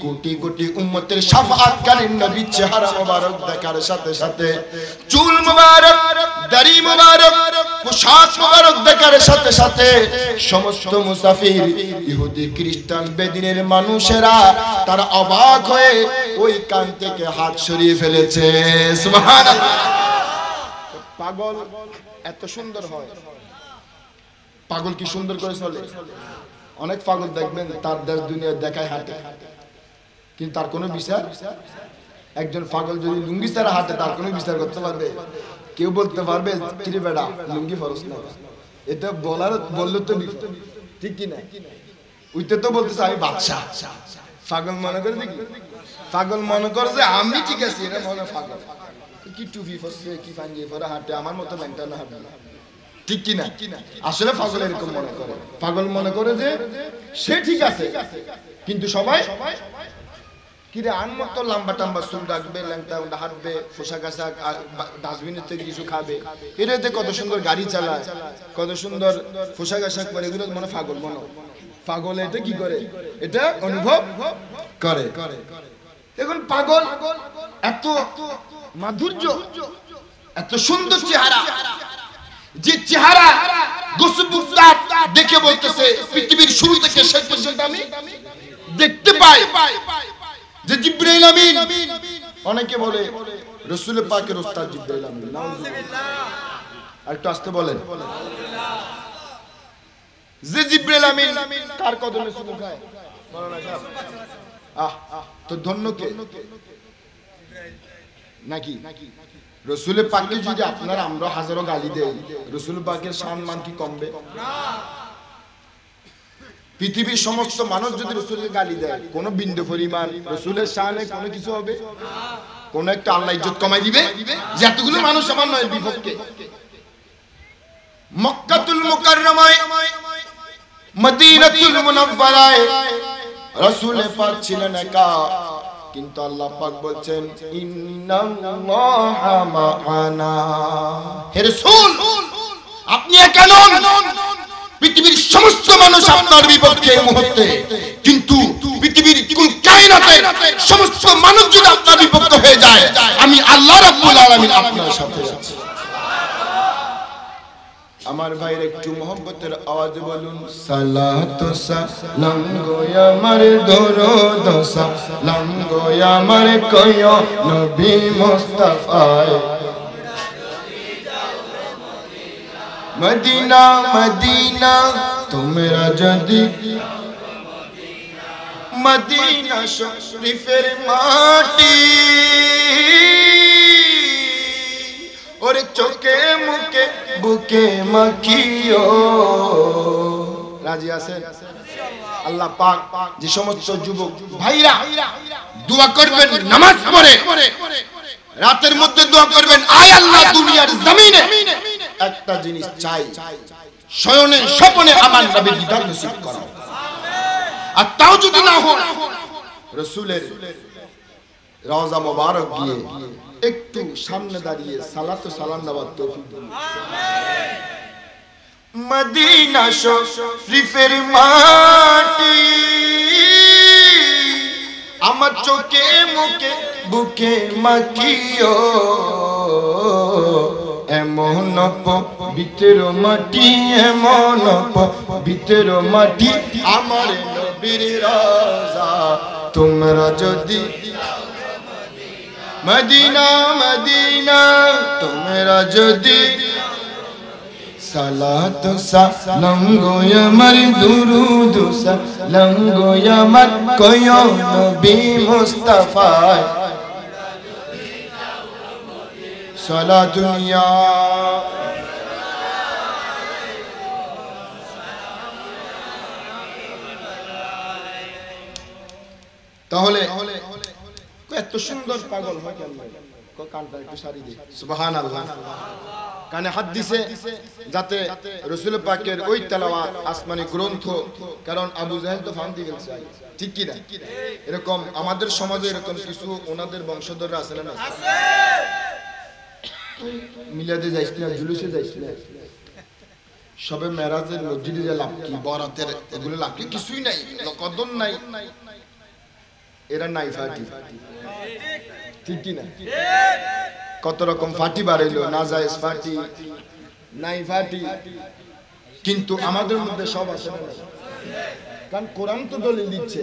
কোটি কোটি উম্মতের শাফাআতকারী নবী চেহারা মোবারক দেখার সাথে সাথে, চুল মোবারক, দাড়ি মোবারক, পোশাক মোবারক দেখার সাথে সাথে সমস্ত মুসাফির ইহুদি খ্রিস্টান বেদিনের মানুষেরা তারা অবাক হয়ে ওই কান থেকে হাত সরিয়ে ফেলেছে। সুবহানাল্লাহ। পাগল এত সুন্দর হয়, পাগল কি সুন্দর করে চলে। অনেক পাগল দেখবেন তার দেশ দুনিয়া দেখায় হাঁটে, কিন্তু তার কোনো বিচার। একজন পাগল যদি লুঙ্গি ছাড়া হাঁটে তার কোনো বিচার করতে পারবে? কেউ বলতে পারবে কিরে বেটা লুঙ্গি ফরজ না? এটা বললে তো ঠিক কিনা? ওইটা তো বলতেছে আমি বাদশা। পাগল মনে করে দেখি, পাগল মনে করে যে আমি ঠিক আছি, এটা মনে পাগল। কি টুপি ফসছে, কি পাঞ্জাবি পরে হাঁটে, আমার মতো ল্যাংটা না হাঁটবে না, ঠিক কিনা? আসলে পাগল এরকম মনে করে, পাগল মনে করে যে সে ঠিক আছে, কিন্তু সবাই কিরে আন মতো লম্বা টাম্বা চুল রাখবে, ল্যাংটা হাঁটবে, পোশাক আশাক ডাস্টবিনের থেকে কিছু খাবে, এটাতে কত সুন্দর গাড়ি চালায়, কত সুন্দর পোশাক আশাক পরে, এগুলো মনে পাগল মনে। পাগল এটা কি করে? এটা অনুভব করে। এখন পাগল এত মাধুর্য, এত সুন্দর চেহারা, যে চেহারা গোসুবুদ্দার দেখে বলতেছে পৃথিবীর শুরু থেকে শেষ পর্যন্ত আমি দেখতে পাই যে জিবরাইল আমিন। অনেকে বলে রাসূল পাকের ওস্তাদ জিবরাইল আমিন, নাউযুবিল্লাহ। আর একটু আস্তে বলেন, যে জিবরাইল আমিন কার কদমে চুমু খায়? মাওলানা সাহেব তো ধন্য কে নাকি? রাসূল পাককে যদি আপনারা আমরা হাজারো গালি দেই, রাসূল পাকের সম্মান কি কমবে? পৃথিবীর সমস্ত মানুষ যদি রাসূলকে গালি দেয়, কোন বিন্দু পরিমাণ রাসূলের শানে কোনো কিছু হবে? কোন একটা আল্লাহ ইজ্জত কমাই দিবে যে এতগুলো মানুষ আমার নয় বিপক্ষে? মক্কাতুল মুকাররমায়, মদিনাতুল মুনাওয়ারায় রাসূল পাক ছিলেন একা, কিন্তু আল্লাহ পাক বলছেন ইন্নাল্লাহা মা'ানা। হে রাসূল আপনি একা নন, পৃথিবীর সমস্ত মানুষ আপনার বিপক্ষে এই মুহূর্তে, কিন্তু পৃথিবীর কুল কায়নাতের সমস্ত মানুষ যদি আপনার বিপক্ষে হয়ে যায়, আমি আল্লাহ রাব্বুল আলামিন আপনার সাথে আছি। আমার ভাইর একটু মোহব্বতের আওয়াজে বলুন সালাতু সালাম গো আমার দরুদ সালাম গো আমার কয়ো নবী মুস্তাফায় মদিনা মদিনা তোমরা যদি মদিনা শরীফের মাটি ওরে চোখে মুখে বুকে মাখিও। রাজি আছেন? আল্লাহ পাক যে সমস্ত যুবক ভাইরা দোয়া করবেন, নামাজ পড়ে রাতের মধ্যে দোয়া করবেন, আয় আল্লাহ দুনিয়ার জমিনে একটা জিনিস চাই, শয়নে স্বপ্নে আমার নবীর দিদার নসিব করো। আর তাও যদি না হয় রাসূলের রওজা মোবারক গিয়ে একটু সামনে দাঁড়িয়ে সালাত ও সালাম দেওয়ার তৌফিক দিন। মদিনা শরীফের মাটি আমার চোখে মুখে বুকে মাখিও, এমন পবিত্র মাটি, এমন পবিত্র মাটি আমার নবীর রওজা। তোমরা যদি মদিনা মদিনা তোমরা যদি সালাত সালাম গো আমার দুরুদ সালাম গো আমার কয়ো নবী মুস্তাফা সালাতুনিয়া। তাহলে এত সুন্দর পাগল হয় কেন? কানটা একটু সারি দে। সুবহানাল্লাহ। কানে হাত দিছে যাতে রাসূল পাকের ওই তেলাওয়াত আসমানি গ্রন্থ, কারণ আবু জাহেল তো ফান্দি গেছে, ঠিক কি না? এরকম আমাদের সমাজে এরকম কিছু ওনাদের বংশধররা আছে না? আছে। মিলাদে যাইছ না, জুলুসে যাইছ না, সবে মেরাজের মসজিদে যে লাভ কি, বরাতের এগুলো লাভ কি, কিছুই নাই, কদর নাই, এরা নাই ফাটি, ঠিক কি না? কত রকম ফাটি বাড়াইলো, নাজায়েজ ফাটি, নাই ফাটি, কিন্তু আমাদের মধ্যে সব আছে না? কারণ কোরআন তো দলিল দিচ্ছে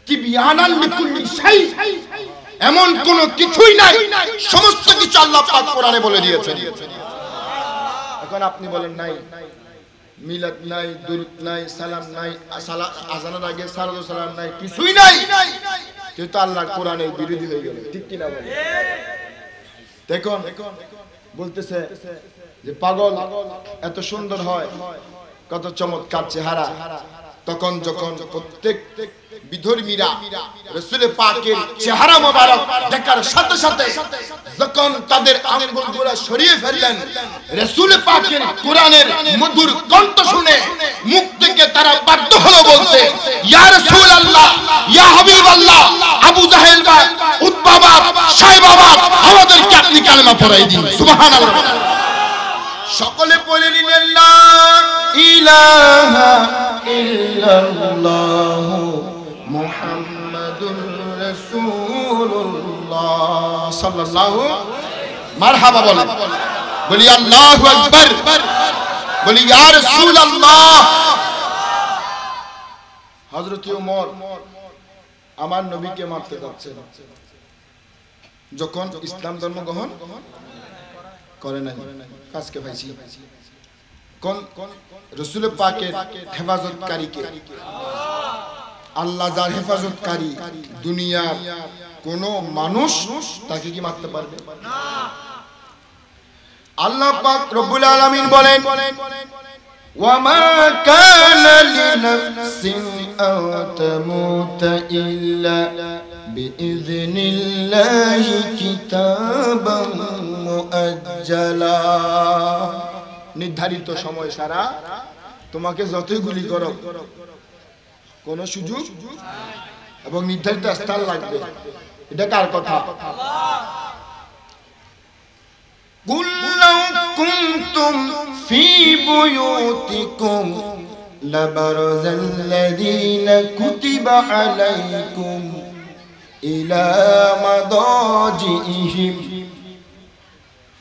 তিবিয়ানাল লিকুল্লি শাই, এমন কোন কিছুই নাই, সমস্ত কিছু আল্লাহ পাক কোরআনে বলে দিয়েছেন। এখন আপনি বলেন নাই, মিলাদ নাই, দুরূদ নাই, সালাম নাই, আজানের আগে সালাতু সালাম নাই, কিছুই নাই, কিন্তু আল্লাহর কোরআনের বিরোধী হয়ে গেল, ঠিক কি না বলেন? দেখুন বলতেছে যে পাগল এত সুন্দর হয়, কত চমৎকার চেহারা, তখন যখন প্রত্যেক বিধর্মীরা রাসূল পাকের চেহারা মোবারক দেখার সাথে সাথে যখন তাদের আঙ্গুলগুলো সরিয়ে ফেললেন, রাসূল পাকের কোরআনের মধুর কণ্ঠ শুনে মুখ থেকে তারা বাধ্য হলো বলতে, ইয়া রাসূলুল্লাহ, ইয়া হাবিবাল্লাহ, আবু জাহেল বা উতবা বা শাইবা বা আমাদেরকে আপনি কালেমা পড়াই দিন, সুবহানাল্লাহ। সকলে পড়ে নিলেন লা ইলাহা ইল্লাল্লাহ মুহাম্মাদুর রাসূলুল্লাহ সাল্লাল্লাহু মারহাবা বলেন, বলি আল্লাহু আকবার, বলি ইয়া রাসূলুল্লাহ। হযরত ওমর আমার নবীকে মারতে যাচ্ছেন, যখন ইসলাম ধর্ম গ্রহণ করে নাই, কাজকে পাইছি, কোন রাসূল পাকের হেফাজতকারীকে, আল্লাহ যার হেফাজতকারী, দুনিয়ার কোন মানুষ তাকে কি মারতে পারবে না? আল্লাহ পাক রব্বুল আলামিন বলেন, ওয়ামা কানা লিনাফসিন আও তামুতা ইল্লা বিইذনিল্লাহি কিতাবাম মুআজ্জালা। নির্ধারিত সময় ছাড়া তোমাকে যতই গুলি করো কোন সুযোগ এবং নির্ধারিত স্থান লাগবে। এটা কার কথা? কুল লাউ কুনতুম ফি বুয়ুতিকুম লাবারাযাল্লাযীনা কুতিবা আলাইকুম ইলা মাদাজিহিম।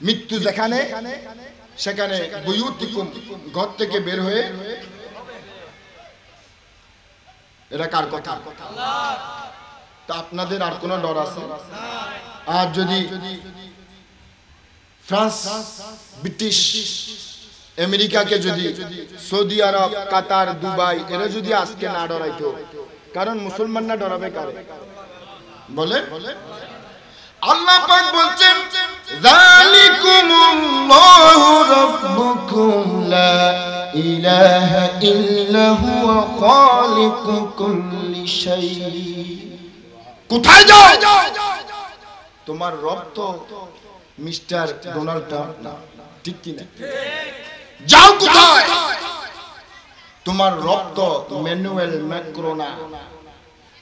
মৃত্যু যেখানে সেখানে বুয়ুতিকুম, ঘর থেকে বের হয়ে, এটা কার কথা? তা আপনাদের আর কোন ডর আছে? আর যদি ফ্রান্স, ব্রিটিশ, আমেরিকাকে যদি, সৌদি আরব, কাতার, দুবাই, এরা যদি আজকে না ডরাইতো, কারণ মুসলমানরা ডরাবে কারে বলে? আল্লাহ পাক বলছেন, যালিকুমুল্লাহু রাব্বুকুম লা ইলাহা ইল্লা হুয়া খালিকু কুল্লি শাই। কোথায় যাও? তোমার রব তো মিস্টার ডোনাল্ড ট্রাম্প না, ঠিক কি না? যাও কোথায়? তোমার রব তো ম্যানুয়েল ম্যাক্রো না।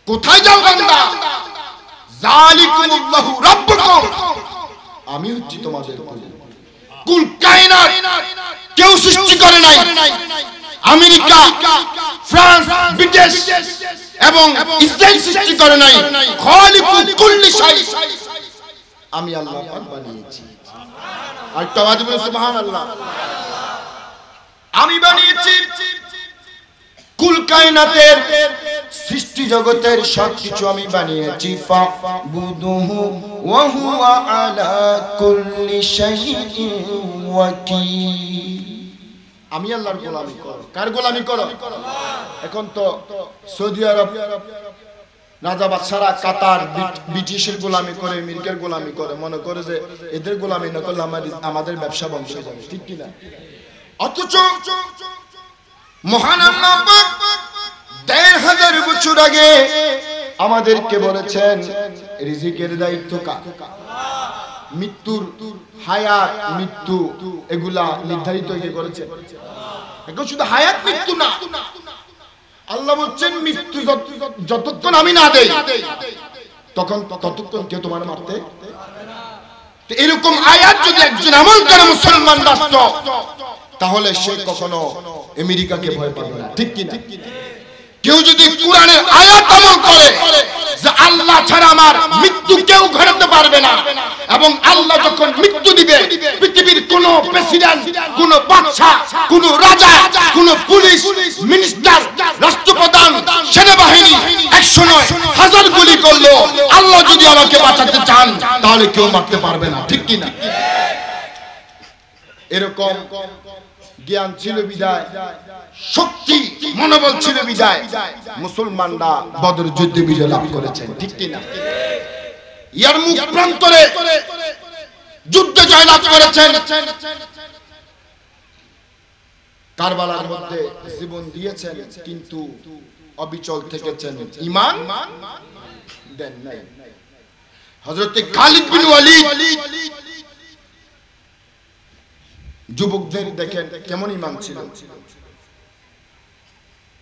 কোথায় যাও বান্দা? যালিকুমুল্লাহু রাব্বুকুম, আমি হচ্ছি তোমাদের প্রভু। কুল কায়নাত কেউ সৃষ্টি করে নাই, আমেরিকা, ফ্রান্স, ব্রিটিশ এবং ইসরায়েল সৃষ্টি করে নাই। খালিকু কুল্লি শাই, আমি আল্লাহ পাক বানিয়েছি। আর তাওয়াজ বলে সুবহানাল্লাহ। আমি বানিয়েছি কুল কায়নাতের সৃষ্টি জগতের সবকিছু আমি বানিয়েছি। ফাবুদুহু ওয়া হুয়া আলা কুল্লি শাইইন ওয়াকিল। আমি আল্লাহর গোলামি করো। কার গোলামি করো? এখন তো সৌদি আরব রাজা বাদশারা, কাতার, ব্রিটিশের গোলামি করে, আমেরিকার গোলামি করে, মনে করে যে এদের গোলামি না করলে আমাদের ব্যবসা বন্ধ হয়ে যাবে, ঠিক কিনা? অথচ মহান আল্লাহ পাক ১৫০০ বছর আগে আমাদেরকে বলেছেন রিজিকের দায়িত্ব কার? মৃত্যুর হায়াত মৃত্যু এগুলা নির্ধারিত করেছে। এখন শুধু হায়াত মৃত্যু না, আল্লাহ বলছেন মৃত্যু যতক্ষণ আমি না দেই ততক্ষণ কেউ তোমার মারতে। এরকম আয়াত যদি একজন আমল করে মুসলমান রাষ্ট্র, তাহলে সে কখনো আমেরিকাকে ভয় পাবে না, ঠিক কিনা? কেউ যদি কোরআনের আয়াত আমল করে যে আল্লাহ ছাড়া আমার মৃত্যু কেউ ঘটাতে পারবে না, এবং আল্লাহ যখন মৃত্যু দিবে পৃথিবীর কোন প্রেসিডেন্ট, কোন বাদশা, কোন রাজা, কোন পুলিশ মিনিস্টার, রাষ্ট্রপ্রধান, সেনাবাহিনী 109,000 গুলি করলো, আল্লাহ যদি আমাকে বাঁচাতে চান তাহলে কেউ মারতে পারবে না, ঠিক কিনা? এরকম জ্ঞান ছিল বিদায়, শক্তি মনোবল ছিল বিদায় মুসলমানরা বদর যুদ্ধে বিজয় লাভ করেছেন, ঠিক কিনা? ইয়ারমুক প্রান্তরে যুদ্ধে জয় লাভ করেছেন, কারবালার মধ্যে জীবন দিয়েছেন, কিন্তু অবিচল থেকেছেন, ঈমান দেন নাই। হযরত খালিদ বিন ওয়ালিদ যুবকদের দেখেন কেমন ঈমান ছিল।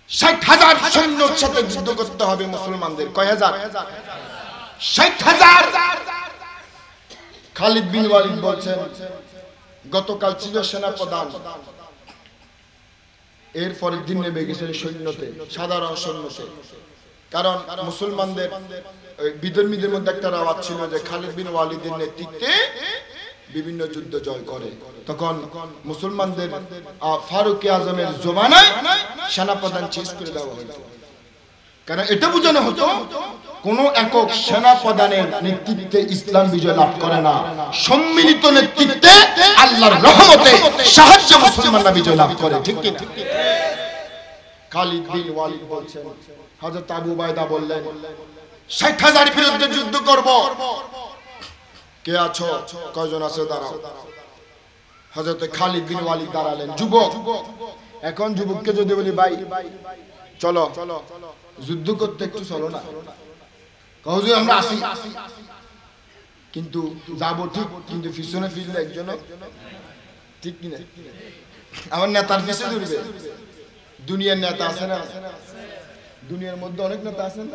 60,000 সৈন্যের সাথে যুদ্ধ করতে হবে মুসলমানদের। কয় হাজার? 60,000। খালিদ বিন ওয়ালিদ বলছেন, গতকাল ছিল সেনাপ্রধান, এর পরের দিন নেমে গেছে সৈন্যতে, সাধারণ সৈন্যতে। কারণ মুসলমানদের বিধর্মীদের মধ্যে একটা আওয়াজ ছিল যে খালিদ বিন ওয়ালিদের নেতৃত্বে বিভিন্ন যুদ্ধ জয় করে। তখন মুসলমানদের ফারুক আজমের জমানায় সেনাপ্রধান চেঞ্জ করে দেওয়া হতো, কারণ এটা বোঝানো হতো কোন একক সেনাপ্রধানের নেতৃত্বে ইসলাম বিজয় লাভ করে না, সম্মিলিত নেতৃত্বে আল্লাহর রহমতে সাহায্যে মুসলমানরা বিজয় লাভ করে, ঠিক কি না? খালিদ বিন ওয়ালিদ বলছেন, হযরত আবু উবাইদা বললেন 60,000 বিরুদ্ধে যুদ্ধ করব, কে আছো? কয়জন আছে? দাঁড়াও। হযরত খালিদ বিন ওয়ালিদ দাঁড়ালেন, যুবক। এখন যুবককে যদি বলি ভাই চলো যুদ্ধ করতে, একটু চলো না, হুজুর আমরা আসি, কিন্তু যাবো ঠিক, কিন্তু পিছনে ফিরলে একজন, ঠিক কিনা? আমার নেতার পিছনে ধরবে। দুনিয়ার নেতা আছে না, দুনিয়ার মধ্যে অনেক নেতা আছেন,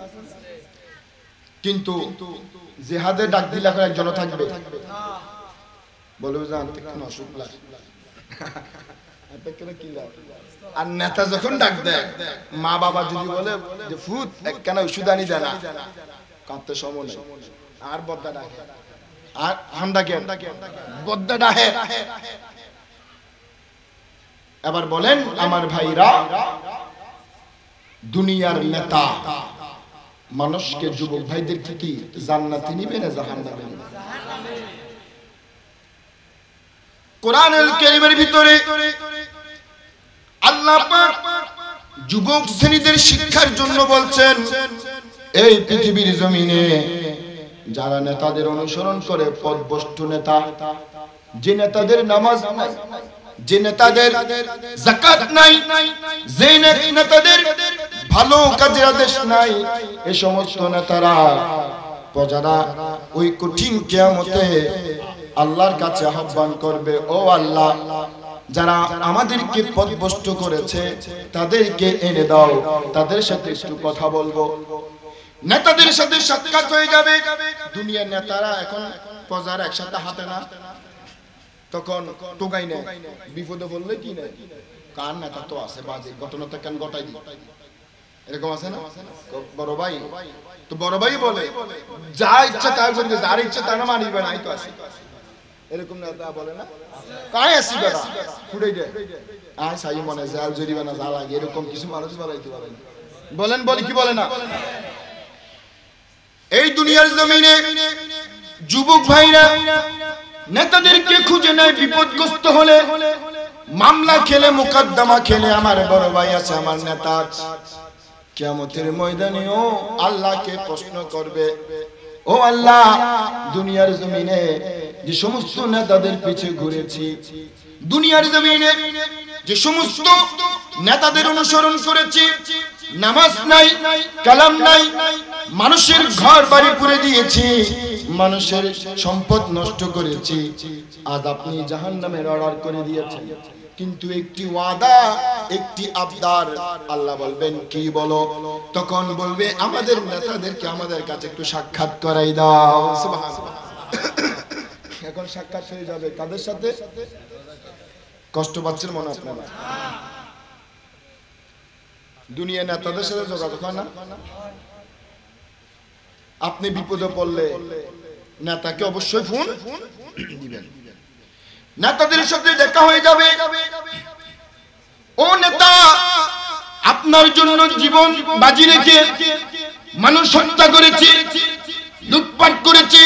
কিন্তু জিহাদে ডাক দিলে এখন একজন থাকবে, বলবে যে আনতে কেন অসুখ লাগে, আর নেতা যখন ডাক দেয়, মা বাবা যদি বলে যে ফুট কেন ওষুধ আনি দেয় না, কাঁদতে সময় নেই, আর বদ্দা ডাকে, আর হামদা কে বদ্দা ডাকে। এবার বলেন আমার ভাইরা, দুনিয়ার নেতা মানুষকে, যুবক ভাইদের কি জান্নাতে নিবে না জাহান্নামে নিবে? কোরআনুল কারীমের ভিতরে আল্লাহ পাক যুবক শ্রেণীদের শিক্ষার জন্য বলছেন, এই পৃথিবীর জমিনে যারা নেতাদের অনুসরণ করে, পথভ্রষ্ট নেতা, যে নেতাদের নামাজ নাই, যে নেতাদের যাকাত নাই, যে নেতাদের ভালো কাজের আদেশ নাই, এই সমস্ত নেতারা প্রজারা ওই কঠিন কিয়ামতে আল্লাহর কাছে আহ্বান করবে, ও আল্লাহ, যারা আমাদেরকে পথভ্রষ্ট করেছে তাদেরকে এনে দাও, তাদের সাথে একটু কথা বলবো। নেতাদের সাথে সাক্ষাৎ হয়ে যাবে। দুনিয়ার নেতারা এখন প্রজার একসাথে হাতে না, তখন টোকাই নেয়, বিপদে বললে কি নেয়, কার নেতা তো আছে বাজে ঘটনাটা কেন ঘটাই দি, এরকম আছে না? বড় ভাই তো বড় ভাই বলে যা ইচ্ছা তাই করবে, যার ইচ্ছা তা না মানিবে না, তো আছে এরকম নেতা বলে না, কাই আসি বেটা ফুড়াই দে, আয় সাই মনে জাল জরিমানা যা লাগে, এরকম কিছু মানুষ বলাইতে পারে না। বলেন বলি কি বলে না? এই দুনিয়ার জমিনে যুবক ভাইরা নেতাদেরকে খুঁজে নেয়, বিপদগ্রস্ত হলে, মামলা খেলে, মুকদ্দমা খেলে, আমার বড় ভাই আছে, আমার নেতা আছে, কিয়ামতের ময়দানে ও আল্লাহকে প্রশ্ন করবে, ও আল্লাহ, দুনিয়ার জমিনে যে সমস্ত নেতাদের পিছে ঘুরেছি, দুনিয়ার জমিনে যে সমস্ত নেতাদের অনুসরণ করেছি, নামাজ নাই, কালাম নাই, মানুষের ঘর বাড়ি পুড়ে দিয়েছি, মানুষের সম্পদ নষ্ট করেছি, আজ আপনি জাহান্নামের অর্ডার করে দিয়েছেন। কিন্তু একটি ওয়াদা, একটি আবদার, আল্লাহ বলবেন কি বলো? তখন বলবে আমাদের নেতাদেরকে আমাদের কাছে একটু সাক্ষাৎ করাই দাও। সুবহানাল্লাহ। এখন সাক্ষাৎ হয়ে যাবে কাদের সাথে? কষ্ট পাচ্ছেন মনে আপনারা? দুনিয়া নেতাদের সাথে যোগাযোগ হয় না? আপনি বিপদে পড়লে নেতাকে অবশ্যই ফোন দিবেন, নেতাদের সাথে দেখা হয়ে যাবে। ও নেতা, আপনার জন্য জীবন বাজি রেখে মানুষ হত্যা করেছে, লুটপাট করেছে,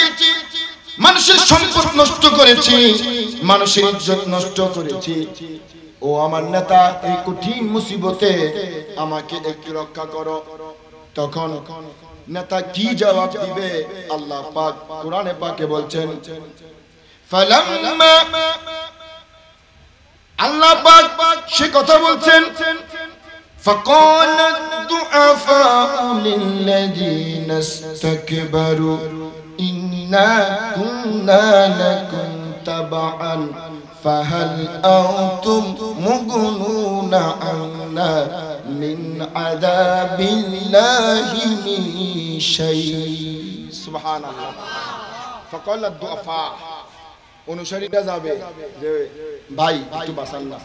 মানুষের সম্পদ নষ্ট করেছে, মানুষের ইজ্জত নষ্ট করেছে। ও আমার নেতা, এই কঠিন মুসিবতে আমাকে একটু রক্ষা করো। তখন নেতা কি জবাব দিবে? আল্লাহ পাক কোরআনে পাকে বলছেন, ফালাম্মা, আল্লাহ পাক সে কথা বলছেন, فقال الضعفاء للذين استكبروا إنا كنا لكم تبعا فهل أنتم مغنون عنا من عذاب الله من شيء। سبحان الله। فقال الضعفاء, অনুসারীরা যাবে যে ভাই একটু বাঁচান না,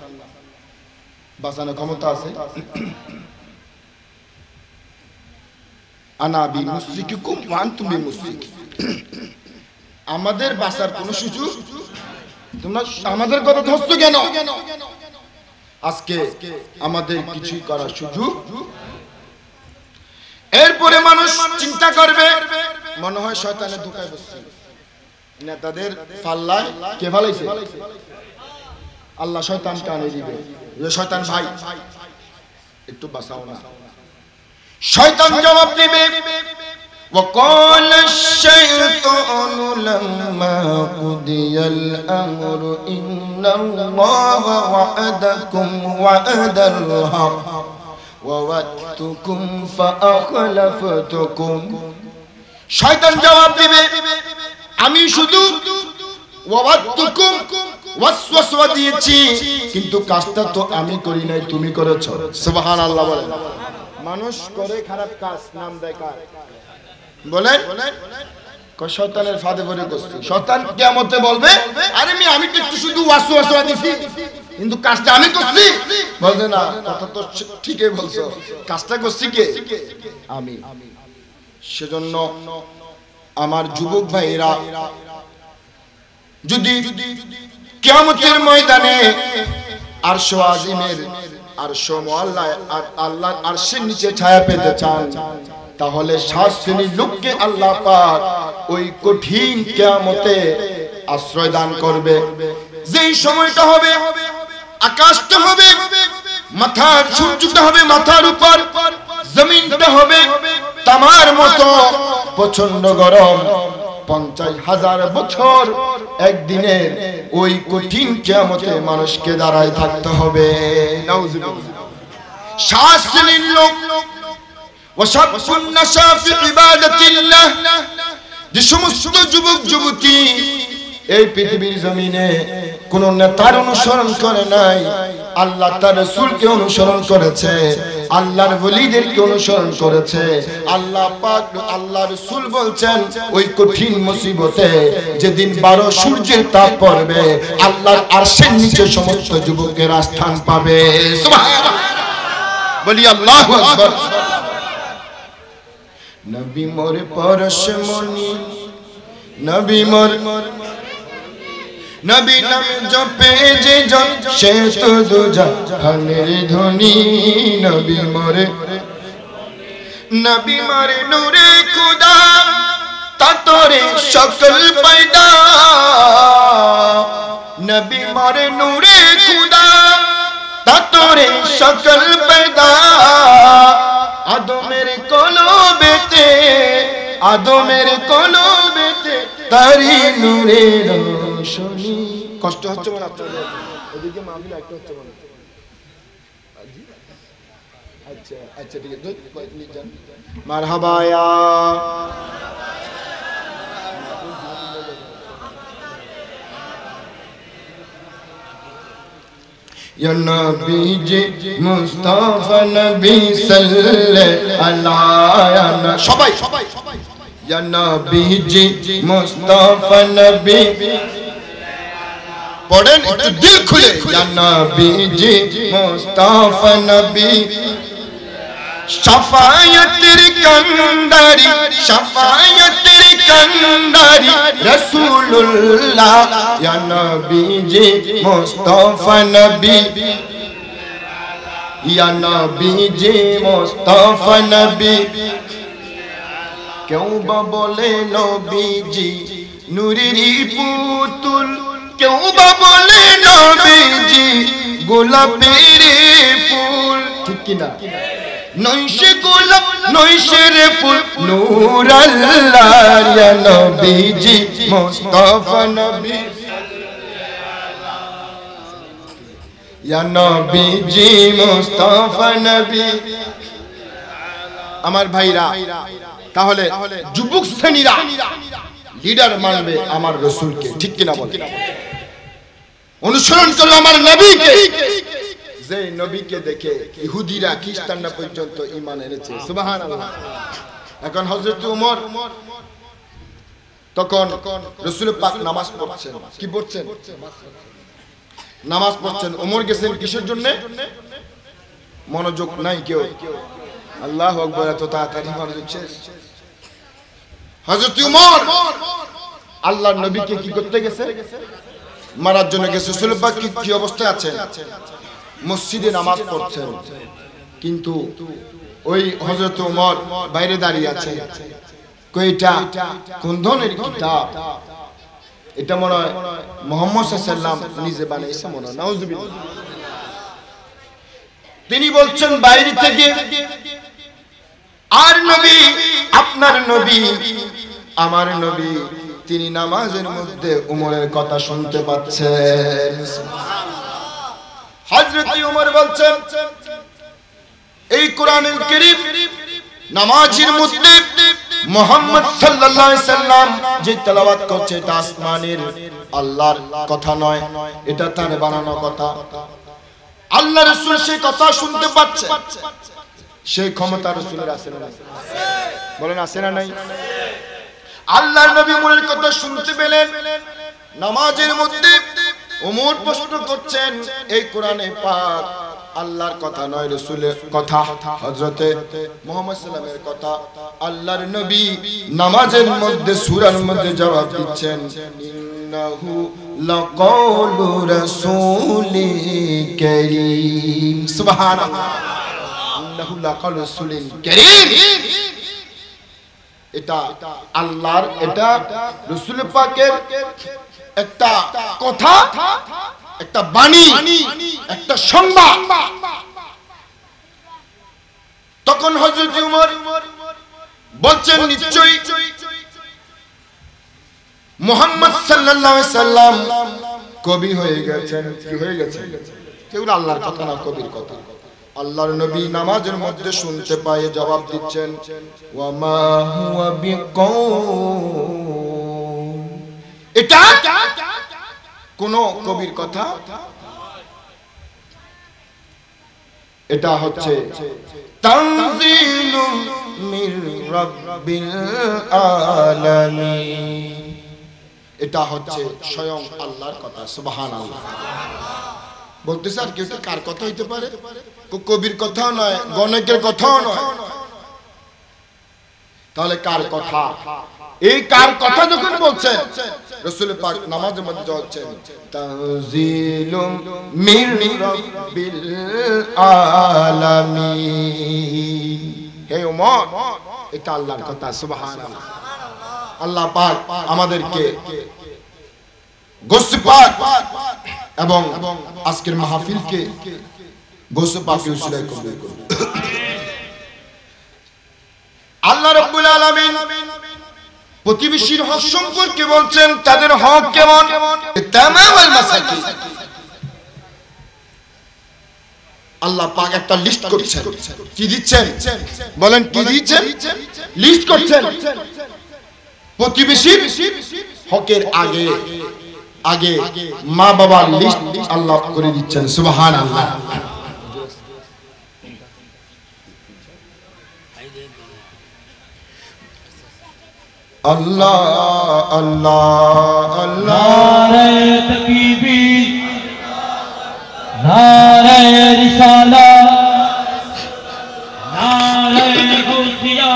বাঁচানোর ক্ষমতা আছে? আনা বিমুসরিকুম ওয়া আনতুম বিমুসরিকি, আমাদের বাঁচার কোনো সুযোগ, তোমরা আমাদের কথা ধরছো কেন? আজকে আমাদের কিছুই করার সুযোগ। এরপরে মানুষ চিন্তা করবে, মনে হয় শয়তানের ধোঁকায় বসছে, নেতাদের পাল্লায় কে ফালাইছে? আল্লাহ শয়তানকে আনে দিবে, যে শয়তান ভাই একটু বাঁচাও না। শয়তান জবাব দিবে, وقال الشيطان لما قضي الأمر إن الله وعدكم وعد الحق ووعدتكم فأخلفتكم। শয়তান জবাব দিবে, আমি শুধু ওয়াদাতুকুম ওয়াসওয়াসা দিয়েছি, কিন্তু কাজটা তো আমি করি নাই, তুমি করেছো। সুবহানাল্লাহ বলেন। মানুষ করে খারাপ কাজ, নাম দেয় কার? বলেন, শয়তানের ফাঁদে পড়ে করছি। শয়তান কিয়ামতে বলবে, আরে আমি তো একটু শুধু ওয়াসওয়াসা দিছি, কিন্তু কাজটা আমি করছি। বলবে না, কথা তো ঠিকই বলছো, কাজটা করছি কে? আমি। সেজন্য আমার যুবক ভাইরা, যদি কিয়ামতের ময়দানে আরশ আজিমের আরশ মুআল্লায় আল্লাহর আরশের নিচে ছায়া পেতে চান, তাহলে 7 শ্রেণীর লোককে আল্লাহ পাক ওই কঠিন কিয়ামতে আশ্রয় দান করবে। যেই সময়টা হবে, আকাশটা হবে মাথার, সূর্যটা হবে মাথার উপর, জমিনটা হবে তামার মতো প্রচন্ড গরম। 50,000 বছর একদিনের ওই কঠিন কিয়ামতে মানুষকে দাঁড়ায় থাকতে হবে। নাউজুবিল্লাহ। 7 শ্রেণীর লোক, ওয়াশাবুন নাশা ফি ইবাদাতিল্লাহ, যে সমস্ত যুবক যুবতী এই পৃথিবীর জমিনে কোন নেতার অনুসরণ করে নাই, আল্লাহ তার রাসূলকে অনুসরণ করেছে, আল্লাহর ওলিদেরকে অনুসরণ করেছে। আল্লাহ পাক, আল্লাহ রাসূল বলছেন, ওই কঠিন মুসিবতে যেদিন 12 সূর্যের তাপ পড়বে, আল্লাহর আরশের নিচে সমস্ত যুবকেরা স্থান পাবে। সুবহানাল্লাহ, বলি আল্লাহু আকবার। নবী মোর পরশমণি, নবী মোর, নবী নাম জপে যে জন, সে তো দুজাহানের ধনী। নবী মোরে, নবী মোরে নূরে খুদা, তাতরে সকল পয়দা। নবী মোরে নূরে খুদা, তাতরে সকল পয়দা। আদমের কলবেতে, আদমের কলবেতে তারি নূরের রোশনী। কষ্ট হচ্ছে মনে আপনাদের? ওদিকে মাহফিল একটা হচ্ছে মনে। আচ্ছা আচ্ছা, ঠিক আছে, মারহাবা। या नबी जी मुस्तफा नबी सल्लल्लाहु सबाई या नबी जी मुस्तफा नबी पढ़ें একটু दिल खुले या नबी जी मुस्तफा नबी शफायत तेरी कंदारी रसूलुल्लाह या नबी जी मुस्तफा नबी या नबी जी मुस्तफा नबी क्यों बोले नबी जी नूरी पुतुल क्यों बोले नबी जी गोलापेर फूल ठीक की ना नैशे गोलाप नैशे रे फूल नूर अल्लाह या नबी जी मुस्तफा नबी या नबी जी मुस्तफा नबी আমার ভাইরা তাহলে যুবক শ্রেণীরা লিডার মানবে আমার রাসূলকে ঠিক কি না বলেন অনুসরণ করবে আমার নবীকে যে নবীকে দেখে ইহুদিরা খ্রিস্টানরা পর্যন্ত ঈমান এনেছে সুবহানাল্লাহ এখন হযরত ওমর তখন রাসূল পাক নামাজ পড়ছেন কি পড়ছেন নামাজ পড়ছেন ওমর গেছেন কিসের জন্য মনোযোগ নাই কেউ আল্লাহু আকবার এত তাড়াতাড়ি মনোযোগ শেষ হযরত ওমর আল্লাহর নবীকে কি করতে গেছে মারার জন্য গেছে রাসূল পাক কি অবস্থায় আছেন মসজিদে নামাজ পড়ছেন কিন্তু ওই হযরত ওমর বাইরে দাঁড়িয়ে আছে কয়টা কোন ধরনের কিতাব এটা মনে হয় মুহাম্মদ সাল্লাল্লাহু আলাইহি ওয়াসাল্লাম নিজে বানাইছে মনে হয় নাউজুবিল্লাহ তিনি বলছেন বাইরে থেকে আর নবী আপনার নবী আমার নবী তিনি নামাজের মধ্যে ওমরের কথা শুনতে পাচ্ছেন হযরত ওমর বলছেন এই কোরআনুল কারীম নামাজের মধ্যে মুহাম্মদ সাল্লাল্লাহু আলাইহি সাল্লাম যে তেলাওয়াত করছে এটা আসমানের আল্লাহর কথা নয় এটা তার বানানো কথা আল্লাহ রাসূল সেই কথা শুনতে পাচ্ছে সেই ক্ষমতা রাসূলের আছে না আছে বলেন আছে না নাই আল্লাহর নবী ওমরের কথা শুনতে পেলেন নামাজের মধ্যে ওমর প্রশ্ন করছেন এই কোরআনে পাক আল্লাহর কথা নয় রাসূলের কথা হযরতে মুহাম্মদ সাল্লাল্লাহু আলাইহি ওয়াসাল্লামের কথা আল্লাহর নবী নামাজের মধ্যে সূরার মধ্যে জবাব দিচ্ছেন ইন্নাহু লাকাউলু রাসূলি কারীম সুবহানাল্লাহ ইন্নাহু লাকাউলু রাসূলিন কারীম এটা আল্লাহর এটা রাসূল পাকের একটা কথা একটা বাণী একটা সংবাদ তখন হযরত ওমর বলছেন নিশ্চয়ই মুহাম্মদ সাল্লাল্লাহু আলাইহি সাল্লাম কবি হয়ে গেছেন কি হয়ে গেছেন এগুলো আল্লাহর কথা না কবির কথা আল্লাহর নবী নামাজের মধ্যে শুনতে পায় জবাব দিচ্ছেন ওয়া মা হুয়া বিকাউল এটা কোন কবির কথা এটা হচ্ছে তানজিলুম মির রাব্বিল আলামিন এটা হচ্ছে স্বয়ং আল্লাহর কথা সুবহানাল্লাহ বলতে স্যার কেউ তো কার কথা হইতে পারে কবির কথাও নয় গণকের কথাও নয় তাহলে কার কথা এই কার কথা যখন বলছেন রাসূল পাক নামাজের মধ্যে বলছেন তানজিলুম মির রাব্বিল আলামিন হে ওমর এটা আল্লাহর কথা সুবহানাল্লাহ আল্লাহ পাক আমাদেরকে গোসে পাক এবং আজকের মাহফিলকে গোসে পাকের উসিলায় কবুল করুন আল্লাহ রাব্বুল আলামিন প্রতিবেশীর হক সম্পর্কে বলছেন তাদের হক কেমন তামামুল মাসাকিন আল্লাহ পাক একটা লিস্ট করছেন কি দিচ্ছেন বলেন কি দিচ্ছেন লিস্ট করছেন প্রতিবেশীর হকের আগে আগে মা বাবার লিস্ট আল্লাহ করে দিচ্ছেন সুবহানাল্লাহ। আল্লাহ আল্লাহ আল্লাহ, নারে তাকবীর, নারে রিসালাত, নারে গাউসিয়া,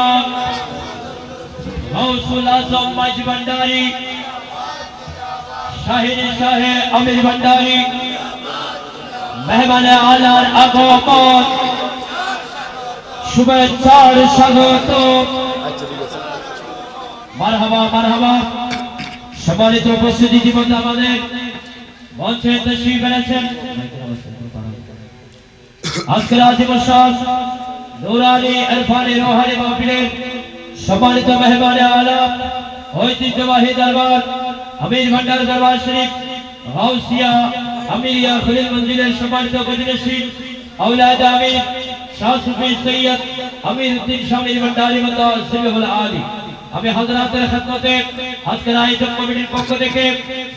গাউসুল আজম মাঝ ভান্ডারী, শাহিন শাহে আমির ভান্ডারী, মেহমানে আলার আগমন, শুভেচ্ছার স্বাগত। মারহাবা মারহাবা। সম্মানিত উপস্থিতি ইতিমধ্যে আমাদের মঞ্চে তশরিফ এনেছেন আজকের আজিম শাহ নূরানী ইরফানি রোহানি মাহফিলের সম্মানিত মেহমানে আলম, ঐতিহ্যবাহী দরবার আমির ভান্ডার দরবার শরীফ গাউসিয়া আমিরিয়া খলিল মঞ্জিলের সম্মানিত গদিনশী আওলাদ আমির শাহ সুফি সৈয়দ আমির উদ্দিন শামির ভান্ডারী মুতাসিবুল আলী, আমি হযরতের খিদমতে আজকের আয়োজক কমিটির পক্ষ থেকে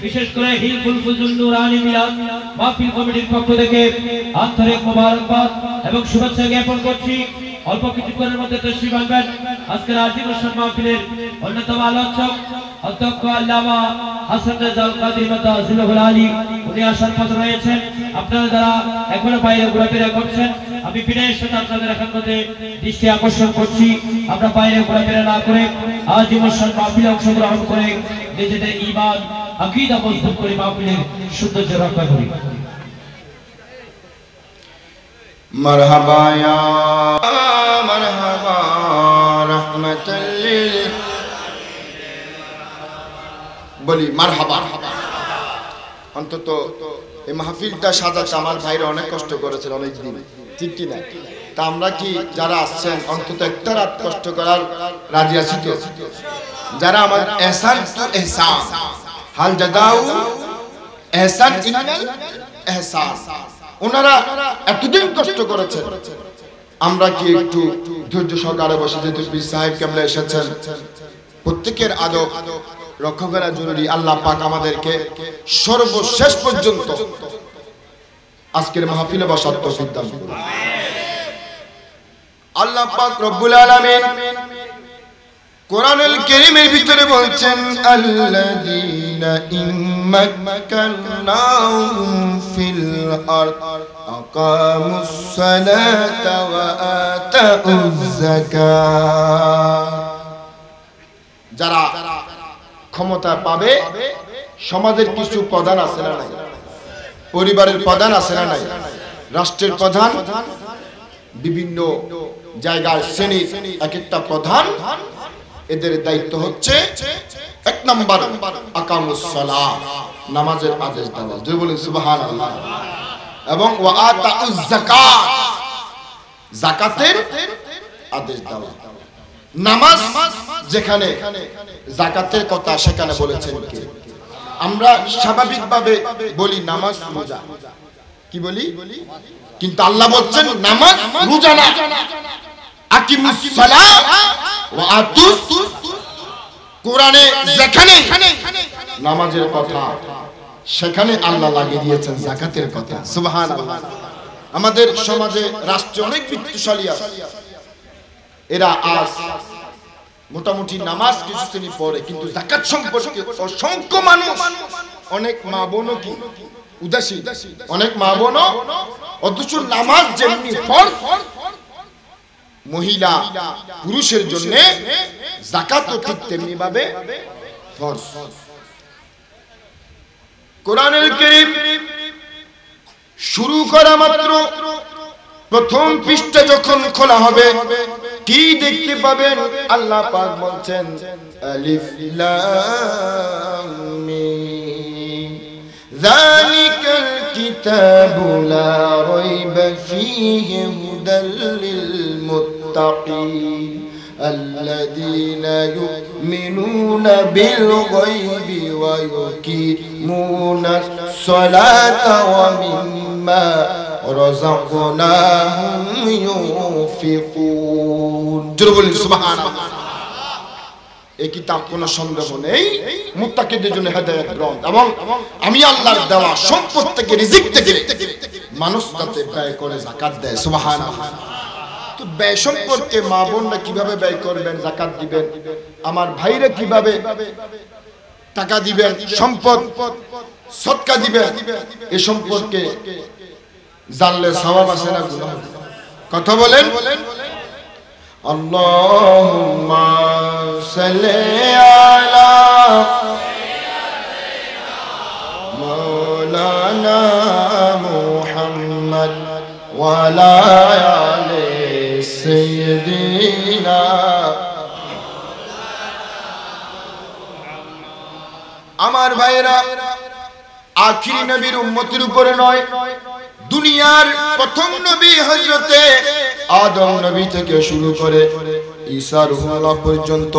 বিশেষ করে হিলফুল ফুজুল নূরানী মিলাদ মাহফিল কমিটির পক্ষ থেকে আন্তরিক মোবারকবাদ এবং শুভেচ্ছা জ্ঞাপন করছি। অল্প কিছুক্ষণের মধ্যে তশরিফ আনবেন আজকের আজিম শান মাহফিলের অন্যতম আলোচক অধ্যক্ষ আল্লামা হাসান রেজাউল কাদরী মুতাসিবুল আলী, উনি আসার পথে রয়েছেন। আপনারা যারা এখনো বাইরে ঘোরাফেরা করছেন, আমি বিনয়ের সাথে আপনাদের খিদমতে দৃষ্টি আকর্ষণ করছি, আমরা বাইরে ঘোরাফেরা না করে আজিম শান মাহফিলে অংশগ্রহণ করে নিজেদের ঈমান আকীদা মজবুত করে মাহফিলের সৌন্দর্য রক্ষা করি। মারহাবা ইয়া মারহাবা রাহমাতাল লিল, বলি মারহাবা। অন্তত এই মাহফিলটা সাজাতে আমার ভাইরা অনেক কষ্ট করেছেন অনেক দিন, ঠিক কি না? তা আমরা কি যারা আসছেন অন্তত একটা রাত কষ্ট করার রাজি আছি তো? যারা আমার এহসান টু এহসান, হাল জাযাউ এহসান ইন্নাল এহসান, ওনারা এতদিন কষ্ট করেছেন, আমরা কি একটু ধৈর্য সহকারে বসে, যেহেতু পীর সাহেব কেবলা এসেছেন, প্রত্যেকের আদব রক্ষা করা জরুরি। আল্লাহ পাক আমাদেরকে সর্বশেষ পর্যন্ত আজকের মাহফিলে বসার তৌফিক দান করুন। আল্লাহ পাক রব্বুল আলামিন কোরআনুল কারীমের ভিতরে বলছেন, আল্লাযীনা ইম্মাক্কানাহুম ফিল আরদ আকামুস সালাতা ওয়া আতাউয যাকাত, যারা ক্ষমতা পাবে, সমাজের কিছু প্রধান আছে না নাই, পরিবারের প্রধান আছে না নাই, রাষ্ট্রের প্রধান, বিভিন্ন জায়গায় শ্রেণীর এক একটা প্রধান, এদের দায়িত্ব হচ্ছে এক নাম্বার আকামুস সালাত, নামাজের আদেশ দেওয়া, জোরে বলেন সুবহানাল্লাহ, এবং ওয়া আতাউয যাকাত, যাকাতের আদেশ দেওয়া। নামাজ যেখানে, যাকাতের কথা সেখানে বলেছেন কে? আমরা স্বাভাবিকভাবে বলি নামাজ রোজা, কি বলি? কিন্তু আল্লাহ বলছেন নামাজ রোজা না, আকিমুস সালাত ওয়া আতুস, কোরআনে যেখানে নামাজের কথা সেখানে আল্লাহ লাগিয়ে দিয়েছেন যাকাতের কথা, সুবহানাল্লাহ। আমাদের সমাজে রাষ্ট্রে অনেক বিত্তশালী আছে, এরা আজ মোটামুটি নামাজ কিছু শ্রেণী পড়ে, কিন্তু যাকাত সম্পর্কে অসংখ্য মানুষ, অনেক মা বোনও কি উদাসীন, অনেক মা বোনও, অথচ নামাজ যেমনি ফরজ মহিলা পুরুষের জন্য, যাকাতও ঠিক তেমনি ভাবে ফরজ। কোরআনুল কারীম শুরু করা মাত্র প্রথম পৃষ্ঠা যখন খোলা হবে, কি দেখতে পাবেন? আল্লাহ পাক বলছেন, আলিফ লাম মিম যালিকাল কিতাবু লা রাইবা ফীহি হুদাল লিল মুত্তাকিন আল্লাযীনা ইউমিনুনা বিল গায়বি ওয়া ইউকিমুনাস সালাতা ওয়া মিম্মা রাযাকনাহুম ইউনফিকুন, জোরে বলেন সুবহানাল্লাহ। এই কিতাব কোনো সন্দেহ নেই মুত্তাকিদের জন্য হেদায়েত গ্রন্থ, এবং আমি আল্লাহর দেওয়া সম্পদ থেকে রিজিক থেকে মানুষ তাতে ব্যয় করে যাকাত দেয়। সুবহানাল্লাহ। তো ব্যয় সম্পর্কে মা বোনরা কিভাবে ব্যয় করবেন, যাকাত দিবেন, আমার ভাইরা কিভাবে টাকা দিবেন, সম্পদ সদকা দিবেন, এ সম্পর্কে জানলে সওয়াব আছে না গুনাহ? কথা বলেন। আল্লাহুম্মা সাল্লি আলা মাওলানা মুহাম্মদ ওয়া আলা আলি সাইয়্যিদিনা। আমার ভাইরা, আখিরি নবীর উম্মতের উপরে নয়, দুনিয়ার প্রথম নবী হযরতে আদম নবী থেকে শুরু করে ঈসা রূহুল্লাহ পর্যন্ত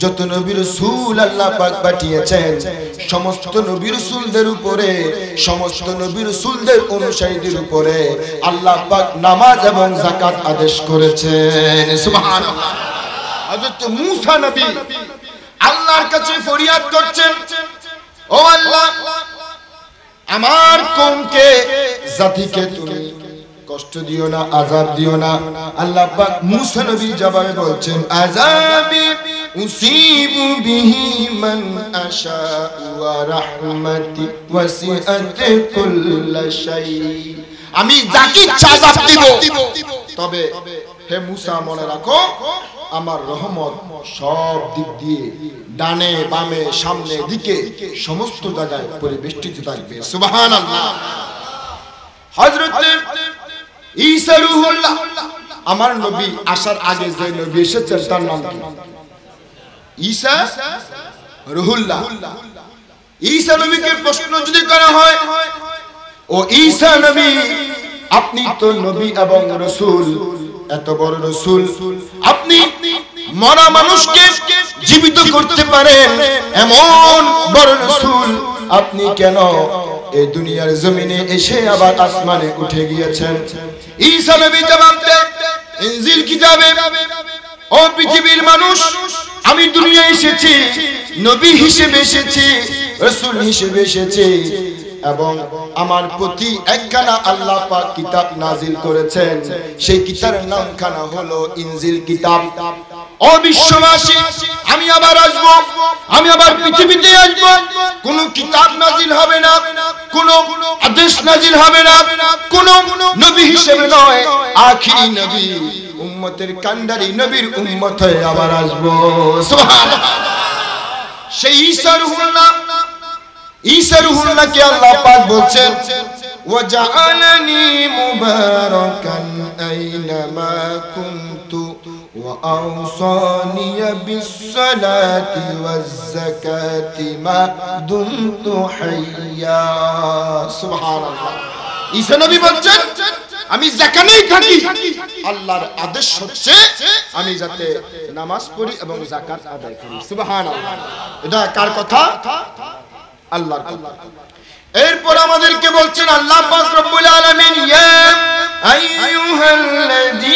যত নবী রাসূল আল্লাহ পাক পাঠিয়েছেন, সমস্ত নবী রাসূলদের উপরে, সমস্ত নবী রাসূলদের অনুসারীদের উপরে আল্লাহ পাক নামাজ এবং যাকাত আদেশ করেছেন। সুবহানাল্লাহ। হযরত মূসা নবী আল্লাহর কাছে ফরিয়াদ করছেন, ও আল্লাহ, আমার কওমকে, জাতিকে তুমি কষ্ট দিও না, আযাব দিও না। আল্লাহ পাক মূসা নবী জবাবে বলছেন, আযাবি উসিবু বিহি মান আশাউ ওয়া রাহমাতি ওয়াসিআত কুল্লা শাই। আমি যাকে ইচ্ছা আযাব দিব, তবে হে মূসা মনে রাখো আমার রহমত সব দিক দিয়ে, ডানে বামে সামনে দিকে সমস্ত জায়গায় পরিবেষ্টিত থাকবে। সুবহানাল্লাহ। হযরত ঈসা রূহুল্লাহ, আমার নবী আসার আগে যে নবী এসেছেন তার নাম কি? ঈসা রূহুল্লাহ। ঈসা নবীকে প্রশ্ন যদি করা হয়, ও ঈসা নবী, আপনি তো নবী এবং রাসূল, এত বড় রাসূল, আপনি মরা মানুষকে জীবিত করতে পারেন এমন বড় রাসূল, আপনি কেন এই দুনিয়ার জমিনে এসে আবার আসমানে উঠে গিয়েছেন? ঈসা নবী জবাব দেন, ইনজিল কিতাবে, ও পৃথিবীর মানুষ, আমি দুনিয়ায় এসেছি নবী হিসেবে এসেছি, রাসূল হিসেবে এসেছি, এবং আমার প্রতি একখানা আল্লাহ পাক কিতাব নাজিল করেছেন, সেই কিতাবের নামখানা হলো ইনজিল কিতাব। ও বিশ্ববাসী, আমি আবার আসব, আমি আবার পৃথিবীতে আসব, কোন কিতাব নাজিল হবে না, কোন আদেশ নাজিল হবে না, কোন নবী হিসেবে নয়, আখিরি নবী, উম্মতের কান্ডারি নবীর উম্মত হয়ে আবার আসব। সুবহানাল্লাহ। সেই ঈসা রূহুল্লাহ, ঈসা রূহুল্লাহকে আল্লাহ পাক বলছেন, ওয়াজআলানি মুবারাকান আইনামা কুনতু ওয়া আওসানি বিস-সালাতি ওয়াজ-যাকাতি মা দুমতু হাইয়া। সুবহানাল্লাহ। ঈসা নবী বলছেন, আমি যেখানেই থাকি আল্লাহর আদেশ হচ্ছে আমি যাতে নামাজ পড়ি এবং যাকাত আদায় করি। সুবহানাল্লাহ। এটা কার কথা? আল্লাহর কথা। এরপর আমাদেরকে বলছেন আল্লাহ পাক রব্বুল আলামিন, ইয়া আইয়ুহাল্লাযীনা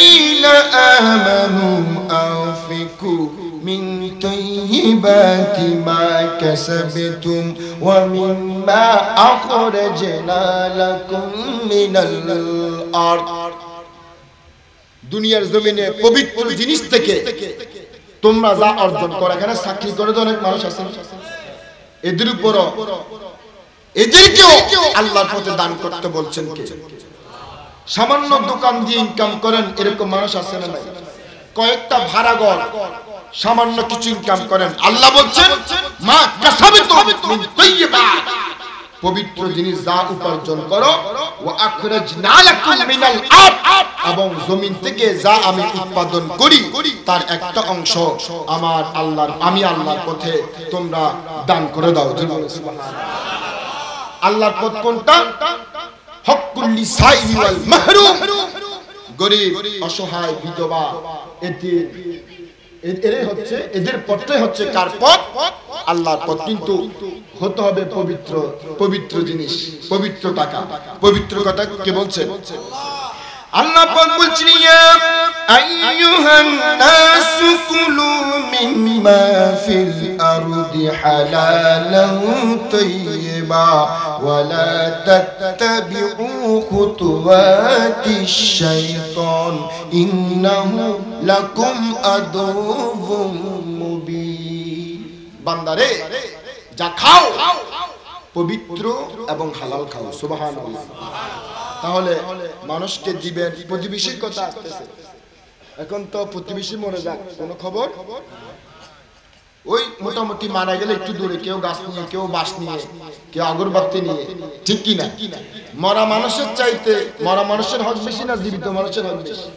আমানু আনফিকু মিন তাইয়্যিবাতি মা কাসাবতুম ওয়া মিম্মা আখরাজনা লাকুম মিনাল আরদ। দুনিয়ার জমিনে পবিত্র জিনিস থেকে তোমরা যা অর্জন করো, এখানে চাকরি করে তো অনেক মানুষ আছে, এদের উপর এদেরকেও আল্লাহর পথে দান করতে বলছেন কে? সামান্য দোকান দিয়ে ইনকাম করেন এরকম মানুষ আছে না নাই? কয়েকটা ভাড়া ঘর সামান্য কিছু ইনকাম করেন, আল্লাহ বলছেন মা কাসাবতুম মিন তাইয়্যিবাত, পবিত্র জিনিস যা উপার্জন করো, ওয়া আখরাজনা লাকুম মিনাল আরদ, এবং জমিন থেকে যা আমি উৎপাদন করি তার একটা অংশ আমার আল্লাহর, আমি আল্লাহর পথে তোমরা দান করে দাও। আল্লাহর পথ কোনটা? হক্কুল লিসাইল ওয়াল মাহরুম, গরীব, অসহায়, বিধবা, এতিম, এরাই হচ্ছে, এদের পথটাই হচ্ছে কার পথ? আল্লাহর পথ। কিন্তু হতে হবে পবিত্র, পবিত্র জিনিস, পবিত্র টাকা, পবিত্র কথা কে বলছে? আল্লাহ পাক বলছেন, ইয়া আইয়ুহান নাসু কুলু মিম্মা ফিল আরদি হালালান তাইয়্যিবা ওয়ালা তাত্তাবিউ খুতুওয়াতিশ শাইতান ইন্নাহু লাকুম আদুউম মুবিন। বান্দারে যা খাও পবিত্র এবং হালাল খাও। সুবহানাল্লাহ। তাহলে মানুষকে দিবেন, প্রতিবেশীর কথা আসতেছে। এখন তো প্রতিবেশী মরে যাক কোনো খবর, ওই মোটামুটি মারা গেলে একটু দূরে, কেউ গাছ নিয়ে, কেউ বাঁশ নিয়ে, কেউ আগরবাতি নিয়ে, ঠিক কি না? মরা মানুষের চাইতে মরা মানুষের হক বেশি না জীবিত মানুষের হক বেশি?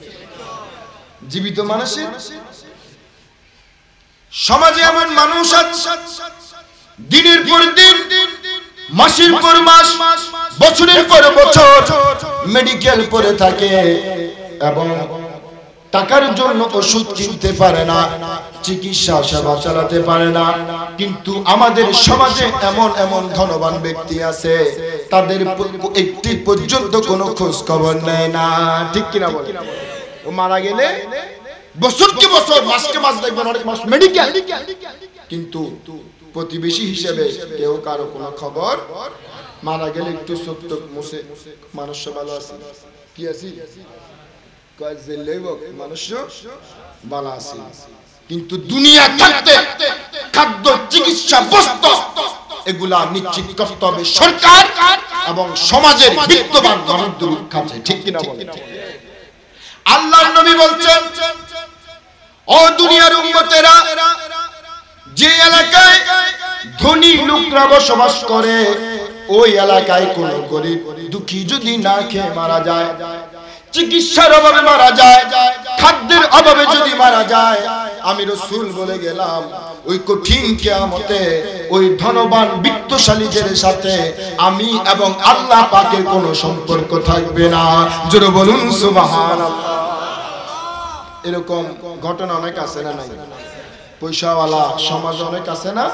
জীবিত মানুষের। সমাজে এমন মানুষ আছে দিনের পর দিন, মাসের পর মাস, বছরের পর বছর মেডিকেল পড়ে থাকে এবং টাকার জন্য ওষুধ কিনতে পারে না, চিকিৎসা সেবা চালাতে পারে না। কিন্তু আমাদের সমাজে এমন এমন ধনবান ব্যক্তি আছে, তাদের একটি পর্যন্ত কোনো খোঁজ খবর নেয় না, ঠিক কিনা বলে? ও মারা গেলে বছরকে বছর, মাসকে মাস দেখবেন অনেক মাস মেডিকেল, কিন্তু প্রতিবেশী হিসেবে কেউ কারো কোনো খবর। মারা গেলে একটু চোখ টোক মুছে, মানুষ ভালো আছে কি আছি, মানুষ ভালো আছে। কিন্তু দুনিয়া থাকতে খাদ্য, চিকিৎসা, বস্ত্র এগুলা নিশ্চিত করতে হবে সরকার এবং সমাজের বিত্তবান মানুষদের কাছে, ঠিক কিনা বলেন? আল্লাহর নবী বলছেন, ও দুনিয়ার উম্মতেরা, যে এলাকায় ধনী লোকরা বসবাস করে ওই এলাকায় কোন গরিব দুঃখী যদি না খেয়ে মারা যায়, চিকিৎসার অভাবে মারা যায়, খাদ্যের অভাবে যদি মারা যায়, আমি রাসূল বলে গেলাম ওই কঠিন কিয়ামতে ওই ধনবান বিত্তশালীদের সাথে আমি এবং আল্লাহ পাকের কোনো সম্পর্ক থাকবে না। জোরে বলুন সুবহানাল্লাহ। এরকম ঘটনা অনেক আছে না নাই? পয়সাওয়ালা সমাজ অনেক আছে না,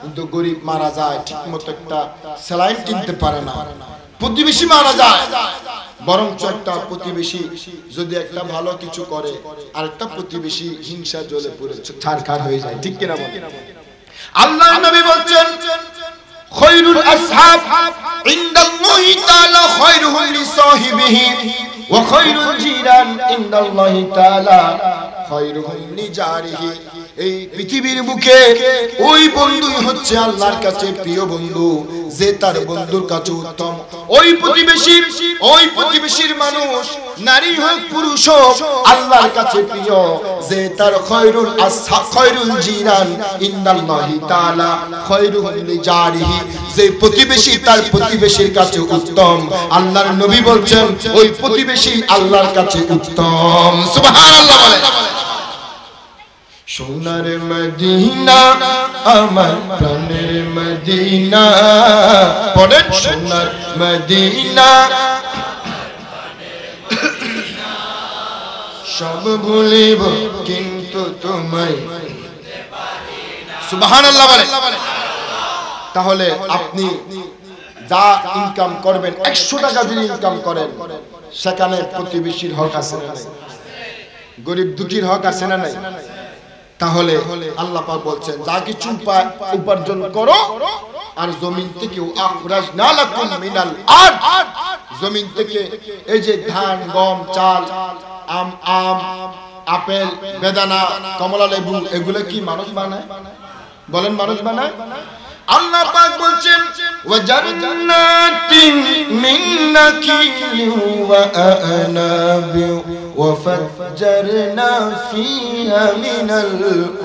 কিন্তু গরিব মারা যায়, ঠিক মতো একটা স্যালাইন কিনতে পারে না। প্রতিবেশী মারা যায়, বরঞ্চ একটা প্রতিবেশী যদি একটা ভালো কিছু করে আরেকটা প্রতিবেশী হিংসা জ্বলে পুড়ে ছারখার হয়ে যায়, ঠিক কিনা বলেন? আল্লাহর নবী বলছেন, খায়রুল আসহাব ইনদাল্লাহি তাআলা খায়রুহুম লিসাহিবিহি ওয়া খায়রুল জিরান ইনদাল্লাহি তাআলা খায়রুহুম লিজারিহি। এই পৃথিবীর বুকে ওই বন্ধুই হচ্ছে আল্লাহর কাছে প্রিয় বন্ধু, যে তার বন্ধুর কাছে উত্তম। ওই প্রতিবেশীর মানুষ, নারী হোক পুরুষ হোক, আল্লাহর কাছে প্রিয়, যে তার খায়রুল আসহাব খায়রুল জিরান ইনদাল্লাহি তাআলা খায়রুহুম লিজারিহি। যে প্রতিবেশী তার প্রতিবেশীর কাছে উত্তম, আল্লাহর নবী বলছেন ওই প্রতিবেশী আল্লাহর কাছে উত্তম। সুবহানাল্লাহ বলে। সোনার মদিনা আমার প্রাণের মদিনা, পড়ে সোনার মদিনা সব ভুলিব কিন্তু তোমায়। সুবহানাল্লাহ বলে। তাহলে আপনি যা ইনকাম করবেন, 100 টাকা যদি ইনকাম করেন, সেখানে প্রতিবেশীর হক আছে না নাই? গরিব দুঃখীর হক আছে না নাই? তাহলে আল্লাহ পাক বলছেন, যা কিছু উপার্জন করো আর জমিন থেকে আখরাজনা লাকুম মিনাল আরদ, জমিন থেকে এই যে ধান, গম, চাল, আম, আপেল, বেদানা, কমলা লেবু, এগুলো কি মানুষ বানায়? বলেন মানুষ বানায়? আল্লাহ পাক বলছেন, ওয়া জান্নাতিন মিন নাকিলিন ওয়া আনাবি ওয়া ফাজ্জারনা ফিহা মিনাল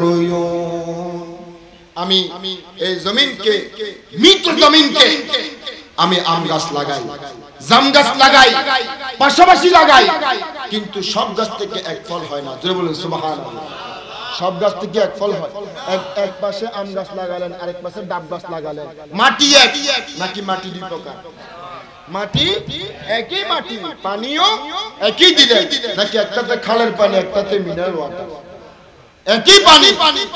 উয়ুন। আমি এই জমিনকে, মৃত জমিনকে আমি আম গাছ লাগাই, জাম গাছ লাগাই, পাশাপাশি লাগাই, কিন্তু সব গাছ থেকে এক ফল হয় না। জোরে বলুন সুবহানাল্লাহ। সব গাছ থেকে এক ফল হয়? এক পাশে আম গাছ লাগালেন, আরেক পাশে ডাব গাছ লাগালেন, মাটি এক নাকি মাটি দুই প্রকার? মাটি একই, মাটি পানিও একই দিলেন, নাকি একটাতে খালের পানি, একটাতে মিনারেল ওয়াটার? একই পানি,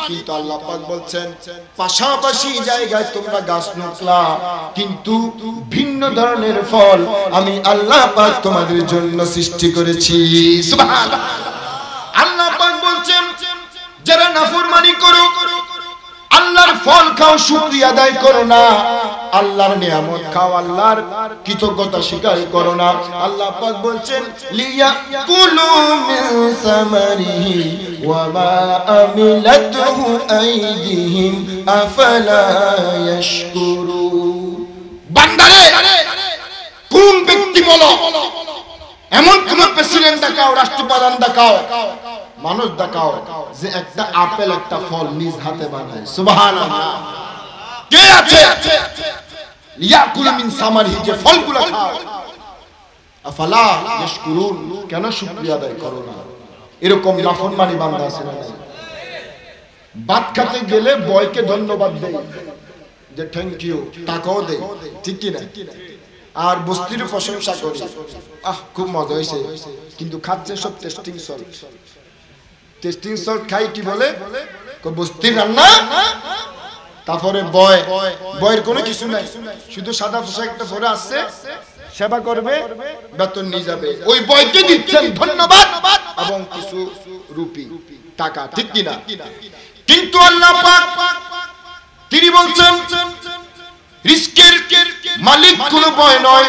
কিন্তু আল্লাহ পাক বলছেন পাশাপাশি জায়গায় তোমরা গাছ নাকলা, কিন্তু ভিন্ন ধরনের ফল আমি আল্লাহ পাক তোমাদের জন্য সৃষ্টি করেছি। সুবহানাল্লাহ। আল্লাহ পাক বলছেন, যারা নাফরমানি করো ফল খাও, শুকরিয়া আদায় করো না, আল্লাহর নিয়ামত খাও, আল্লাহর কৃতজ্ঞতা স্বীকার করো না। আল্লাহ পাক বলছেন লিয়াকুলু মিন সামারিহি ওয়া মা আমিলাতুহু আইদিহিম আফালা ইয়াশকুরুন। বান্দারে, কোন ব্যক্তি বলো, এমন কোন প্রেসিডেন্ট দেখাও, রাষ্ট্রপ্রধান দেখাও, মানুষ দেখাও যে একটা আপেল একটা ফল নিজ হাতে বানায়। সুবহানাল্লাহ। কে আছে? লিয়াকুলু মিন সামারিহি, যে ফলগুলো খাও। আফালা ইয়াশকুরুন, কেন শুকরিয়া আদায় করো না? এরকম নাফরমানি বান্দা আছে না? ভাত খেতে গেলে বয়কে ধন্যবাদ দেয়, যে থ্যাংক ইউ, টাকাও দেয়, ঠিক কি না? আর বস্তির প্রশংসা করি, খুব মজা হয়েছে, কিন্তু খাচ্ছে সব টেস্টিং সল্ট। টেস্টিং সল্ট খাই কি বলে? বস্তির রান্না। তারপরে বয়ের কোনো কিছু নাই, শুধু সাদা পোশাক একটা পরে আসছে, সেবা করবে, বেতন নিয়ে যাবে। ওই বয়কে দিচ্ছেন ধন্যবাদ এবং কিছু রুপি, টাকা, ঠিক কিনা? কিন্তু আল্লাহ পাক তিনি বলছেন রিস্কের মালিক কোনো বয় নয়,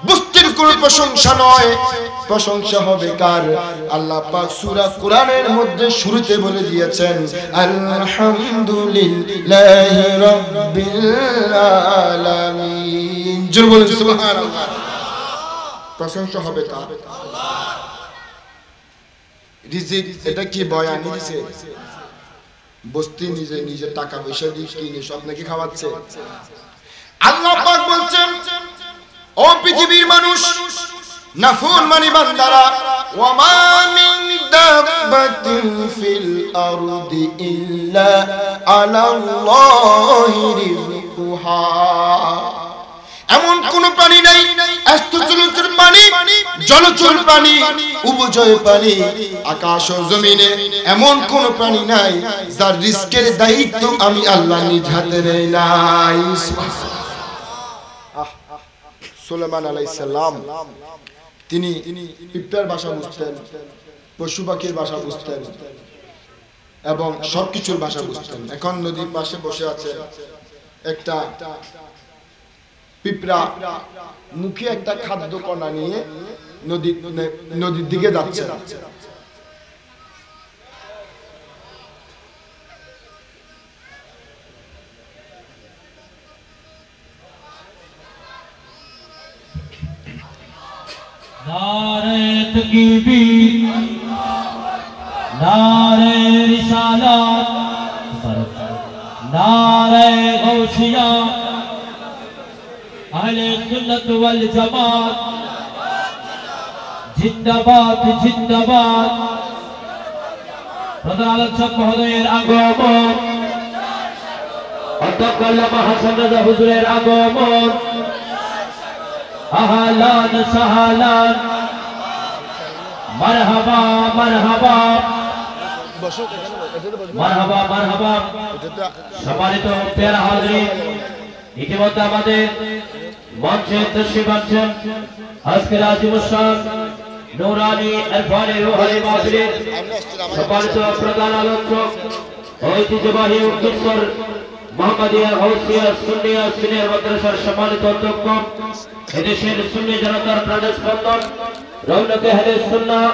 বস্তির কোনো প্রশংসা নয়, প্রশংসা হবে কার? আল্লাহ পাক সূরা কোরআনের মধ্যে শুরুতে বলে দিয়েছেন আলহামদুলিল্লাহি রাব্বিল আলামিন। জোরে বলেন সুবহানাল্লাহ। প্রশংসা হবে কার? রিজিক এটা কি বয় আনি দিছে? বস্তি নিজে নিজে টাকা পয়সা দিয়ে কিনে সব নাকি খাওয়াচ্ছে? আল্লাহ পাক বলছেন ও পৃথিবীর মানুষ, নাফরমানি বান্দারা, ওয়া মা মিন দাব্বাতিন ফিল আরদি ইল্লা আলাল্লাহি রিজকুহা। এমন কোন প্রাণী নাই, স্থলচর প্রাণী, জলচর প্রাণী, উভচর প্রাণী, আকাশ ও জমিনে এমন কোন প্রাণী নাই যার রিস্কের দায়িত্ব আমি আল্লাহ নিজ হাতে নেই নাই। সুলাইমান আলাইহিস সালাম তিনি পিঁপড়ার ভাষা বুঝতেন, পশু পাখির ভাষা বুঝতেন এবং সবকিছুর ভাষা বুঝতেন। এখন নদীর পাশে বসে আছে একটা পিঁপড়া, মুখে একটা খাদ্য কণা নিয়ে নদীর দিকে যাচ্ছে। नारे तकबीर, नारे रिसालत, नारे गौसिया, अहले सुन्नत वल जमात जिंदाबाद जिंदाबाद। প্রধান আলোচক মহোদয়ের আগমন, অধ্যক্ষ আল্লামা হাসান রাজা হুজুরের আগমন, আহলান সাহলান, মারহাবা মারহাবা মারহাবা মারহাবা। সম্মানিত প্যারা হাজরিন, ইতিমধ্যে আমাদের মঞ্চে তশরিফ আনছেন আজকের আজিমুসান নূরানী ইরফানি রুহানি মাহফিলের সম্মানিত প্রধান আলোচক, ঐতিহ্যবাহী উত্তর মোহাম্মদিয়া গৌসিয়া সুন্নিয়া সিনিয়র মাদ্রাসার সম্মানিত অধ্যক্ষ, এদেশের সুন্নি জনতার প্রাণস্পন্দন, রৌনকে আহলে সুন্নাহ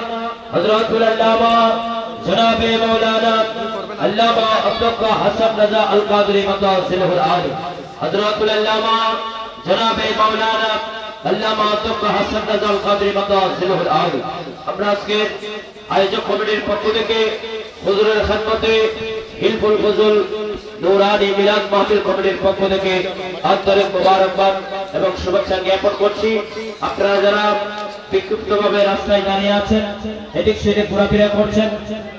হযরতুল আল্লামা জনাবে মাওলানা আল্লামা অধ্যক্ষ হাসান রাজা আল কাদরি মাদাসিলুল আলী, হযরতুল আল্লামা জনাবে মাওলানা আল্লামা অধ্যক্ষ হাসান রাজা আল কাদরি মাদাসিলুল আলী। আমরা আজকে আয়োজক কমিটির পক্ষ থেকে হুজুরের খেদমতে হিলফুল ফজল নূরানী মিলাদ মাহফিল কমিটির পক্ষ থেকে আন্তরিক মোবারকবাদ এবং শুভেচ্ছা জ্ঞাপন করছি। আপনারা যারা বিক্ষুব্ধভাবে রাস্তায় দাঁড়িয়ে আছেন, এদিক সেদিক ঘোরাফেরা করছেন,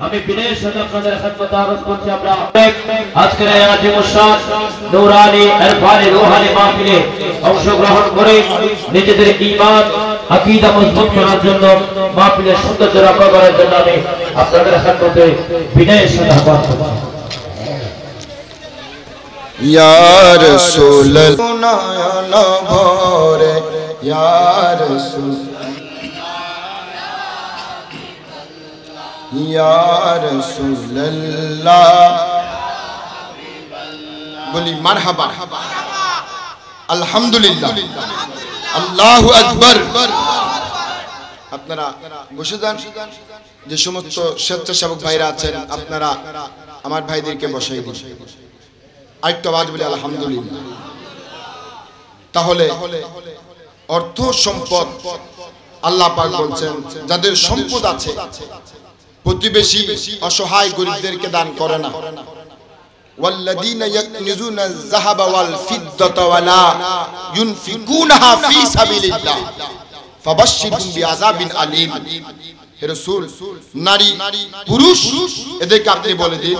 আমি বিনয়ের সাথে আপনাদের খেদমতে আরজ করছি আমরা আজকের এই আজিমুসান নূরানী ইরফানি রুহানি মাহফিলে অংশগ্রহণ করে নিজেদের ঈমান আকীদা মজবুত করার জন্য, মাহফিলের সৌন্দর্য রক্ষা করার জন্য আমি আপনাদের খেদমতে বিনয়ের সাথে আহ্বান করছি। ইয়া রাসূলুল্লাহ ভরে, ইয়া রাসূল, ইয়া রাসূলুল্লাহ, বলি মারহাবা, আলহামদুলিল্লাহ, আল্লাহু আকবার। আপনারা বসে যান। যে সমস্ত স্বেচ্ছাসেবক ভাইরা আছেন আপনারা আমার ভাইদেরকে বসাই দিন। আরেকটু আওয়াজ বলি আলহামদুলিল্লাহ। তাহলে অর্থ সম্পদ আল্লাহ পাক বলছেন যাদের সম্পদ আছে প্রতিবেশী অসহায় গরিবদেরকে দান করে না। ওয়াল্লাযীনা ইয়াকনিজুনা আয-যাহাবা ওয়াল ফিদ্দাতা ওয়ালা ইউনফিকুনাহা ফী সাবিলিল্লাহ ফাবাশশিরহুম বিআযাবিন আলীম। হে রাসূল, নারী পুরুষ এদেরকে আপনি বলে দিন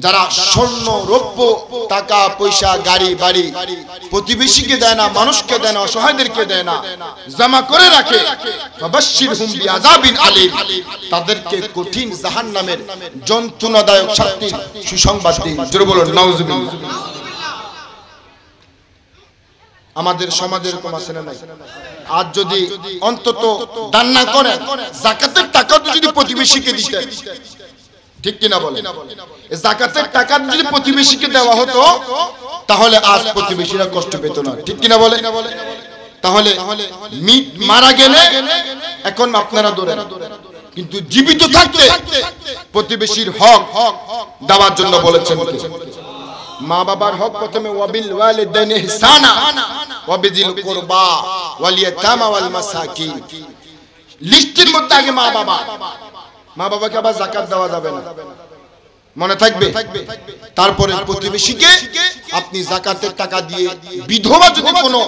যারা স্বর্ণ রৌপ্য টাকা পয়সা গাড়ি বাড়ি প্রতিবেশীকে দেয় না, মানুষকে দেয় না, অসহায়দেরকে দেয় না, জমা করে রাখে, ফাবাশশিরহুম বিআযাবিন আলীম, তাদেরকে কঠিন জাহান্নামের যন্ত্রণাদায়ক শাস্তির সুসংবাদ দিন। জোরে বলুন নাউজুবিল্লাহ। আমাদের সমাজের এরকম আছে না নাই? আজ যদি অন্তত দান না করেন, যাকাতের টাকা যদি প্রতিবেশীকে দিতেন, ঠিক কিনা বলেন? যাকাতের টাকা যদি প্রতিবেশীকে দেওয়া হতো তাহলে আজ প্রতিবেশীরা কষ্ট পেত না, ঠিক কিনা বলেন? তাহলে মারা গেলে এখন আপনারা দৌড়েন, কিন্তু জীবিত থাকতে প্রতিবেশীর হক দেওয়ার জন্য বলেছেন। মা বাবার হক প্রথমে ওয়াবিল ওয়ালিদাইনি ইহসানা ওয়া বিযিল কুরবা ওয়াল ইয়াতামা ওয়াল মাসাকিন। লিস্টের মধ্যে আগে মা বাবা। মা বাবাকে আবার যাকাত দেওয়া যাবে না, মনে থাকবে। তারপরে প্রতিবেশীকে আপনি যাকাতের টাকা দিয়ে, বিধবা যদি কোনো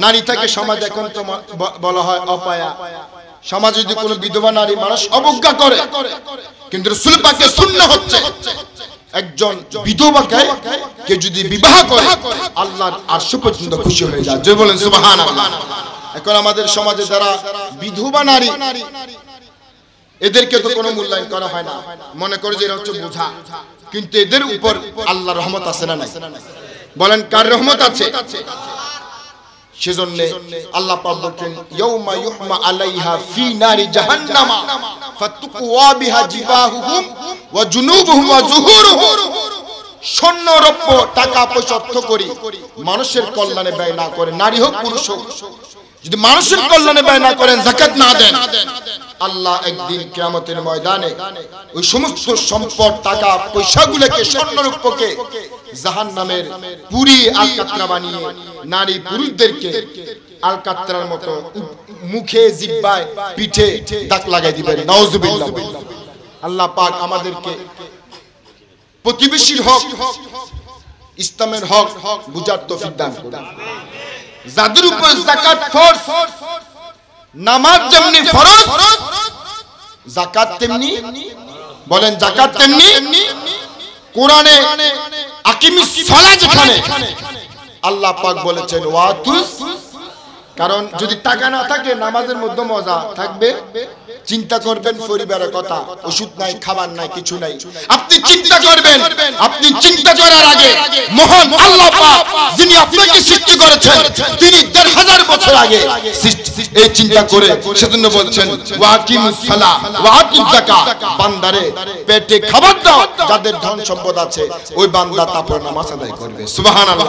নারী থাকে, সমাজ এখন তো বলা হয় অপায়া, সমাজে যদি কোনো বিধবা নারী মানুষ অবজ্ঞা করে, কিন্তু রাসূল পাকের সুন্নাহ হচ্ছে একজন বিধবাকে কে যদি বিবাহ করে আল্লাহর আরশ পর্যন্ত খুশি হয়ে যায়। জয় বলেন সুবহানাল্লাহ। এখন আমাদের সমাজে যারা বিধবা নারী এদেরকে তো কোনো মূল্যায়ন করা হয় না, মনে করে যে এরা হচ্ছে বোঝা, কিন্তু এদের উপর আল্লাহর রহমত আছে না নাই? বলেন কার রহমত আছে? সেজন্য আল্লাহ পাক বলেন ইয়াউমা ইউহমা আলাইহা ফি নারি জাহান্নামা ফাতুকওয়া বিহা জিবাহুহুম ওয়া জুনুবুহুম ওয়া যুহুরুহুম। স্বর্ণ রৌপ্য টাকা পয়সা অর্থ করি মানুষের কল্যাণে ব্যয় না করে, নারী হোক পুরুষ হোক, যদি মানুষের কল্যাণে ব্যয় না করেন, যাকাত না দেন, আল্লাহ একদিন কিয়ামতের ময়দানে ওই সমস্ত সম্পদ টাকা পয়সাগুলোকে স্বর্ণরূপকে জাহান্নামের পুরি আলকাতরা বানিয়ে নারী পুরুষদেরকে আলকাতরার মতো মুখে জিহ্বায় পিঠে দাগ লাগাই দিবেন। নাউজুবিল্লাহ। আল্লাহ পাক আমাদেরকে প্রতিবেশীর হক, ইসলামের হক বুঝার তৌফিক দান করুন। যাদের উপর যাকাত ফরজ, নামাজ যেমনি ফরজ, যাকাত তেমনি, বলেন যাকাত তেমনি। কোরআনে আকিমিস সালাহ যেখানে আল্লাহ পাক বলেছেন ওয়াতুস, কারণ যদি টাকা না থাকে নামাজের মধ্যে মজা থাকবে। চিন্তা করবেন পরিবারের কথা, ওষুধ নাই, খাবার নাই, কিছু নাই, আপনি চিন্তা করবেন। আপনি চিন্তা করার আগে মহান আল্লাহ পাক যিনি আপনাকে সৃষ্টি করেছেন তিনি ১,৫০০ বছর আগে এই চিন্তা করে সেজন্য বলছেন ওয়াকিমুস সালাহ ওয়া আতুজ যাকাত। বান্দারে পেটে খাবার দাও, যাদের ধন সম্পদ আছে ওই বান্দা তারপর নামাজ আদায় করবে। সুবহানাল্লাহ।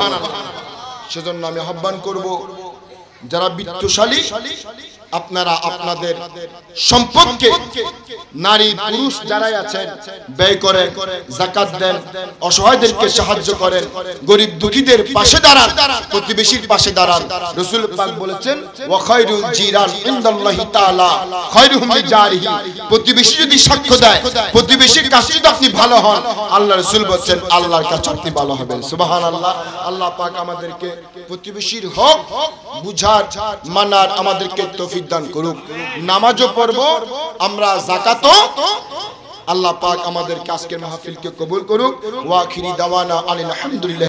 সেজন্য আমি আহ্বান করব যারা বিত্তশালী আপনারা আপনাদের সম্পদকে নারী পুরুষ যারাই আছেন ব্যয় করেন, যাকাত দেন, অসহায়দেরকে সাহায্য করেন, গরিব দুঃখীদের পাশে দাঁড়ান, প্রতিবেশীর পাশে দাঁড়ান। রাসূল পাক বলেছেন ওয়া খায়রুল জিরান ইনদাল্লাহি তাআলা খায়রুহুম লিজারিহি। প্রতিবেশী যদি সাক্ষ্য দেয়, প্রতিবেশীর কাছে যদি আপনি ভালো হন, আল্লাহ রাসূল বলেন আল্লাহর কাছে আপনি ভালো হবেন। সুবহানাল্লাহ। আল্লাহ পাক আমাদেরকে প্রতিবেশীর হক বুঝার মানার আমাদেরকে তৌফিক দান করুক। নামাজও পড়ব আমরা, যাকাতও। আল্লাহ পাক আমাদের আজকের মাহফিলকে কবুল করুক। ওয়া আখিরি দাওয়ানা আলহামদুলিল্লাহ।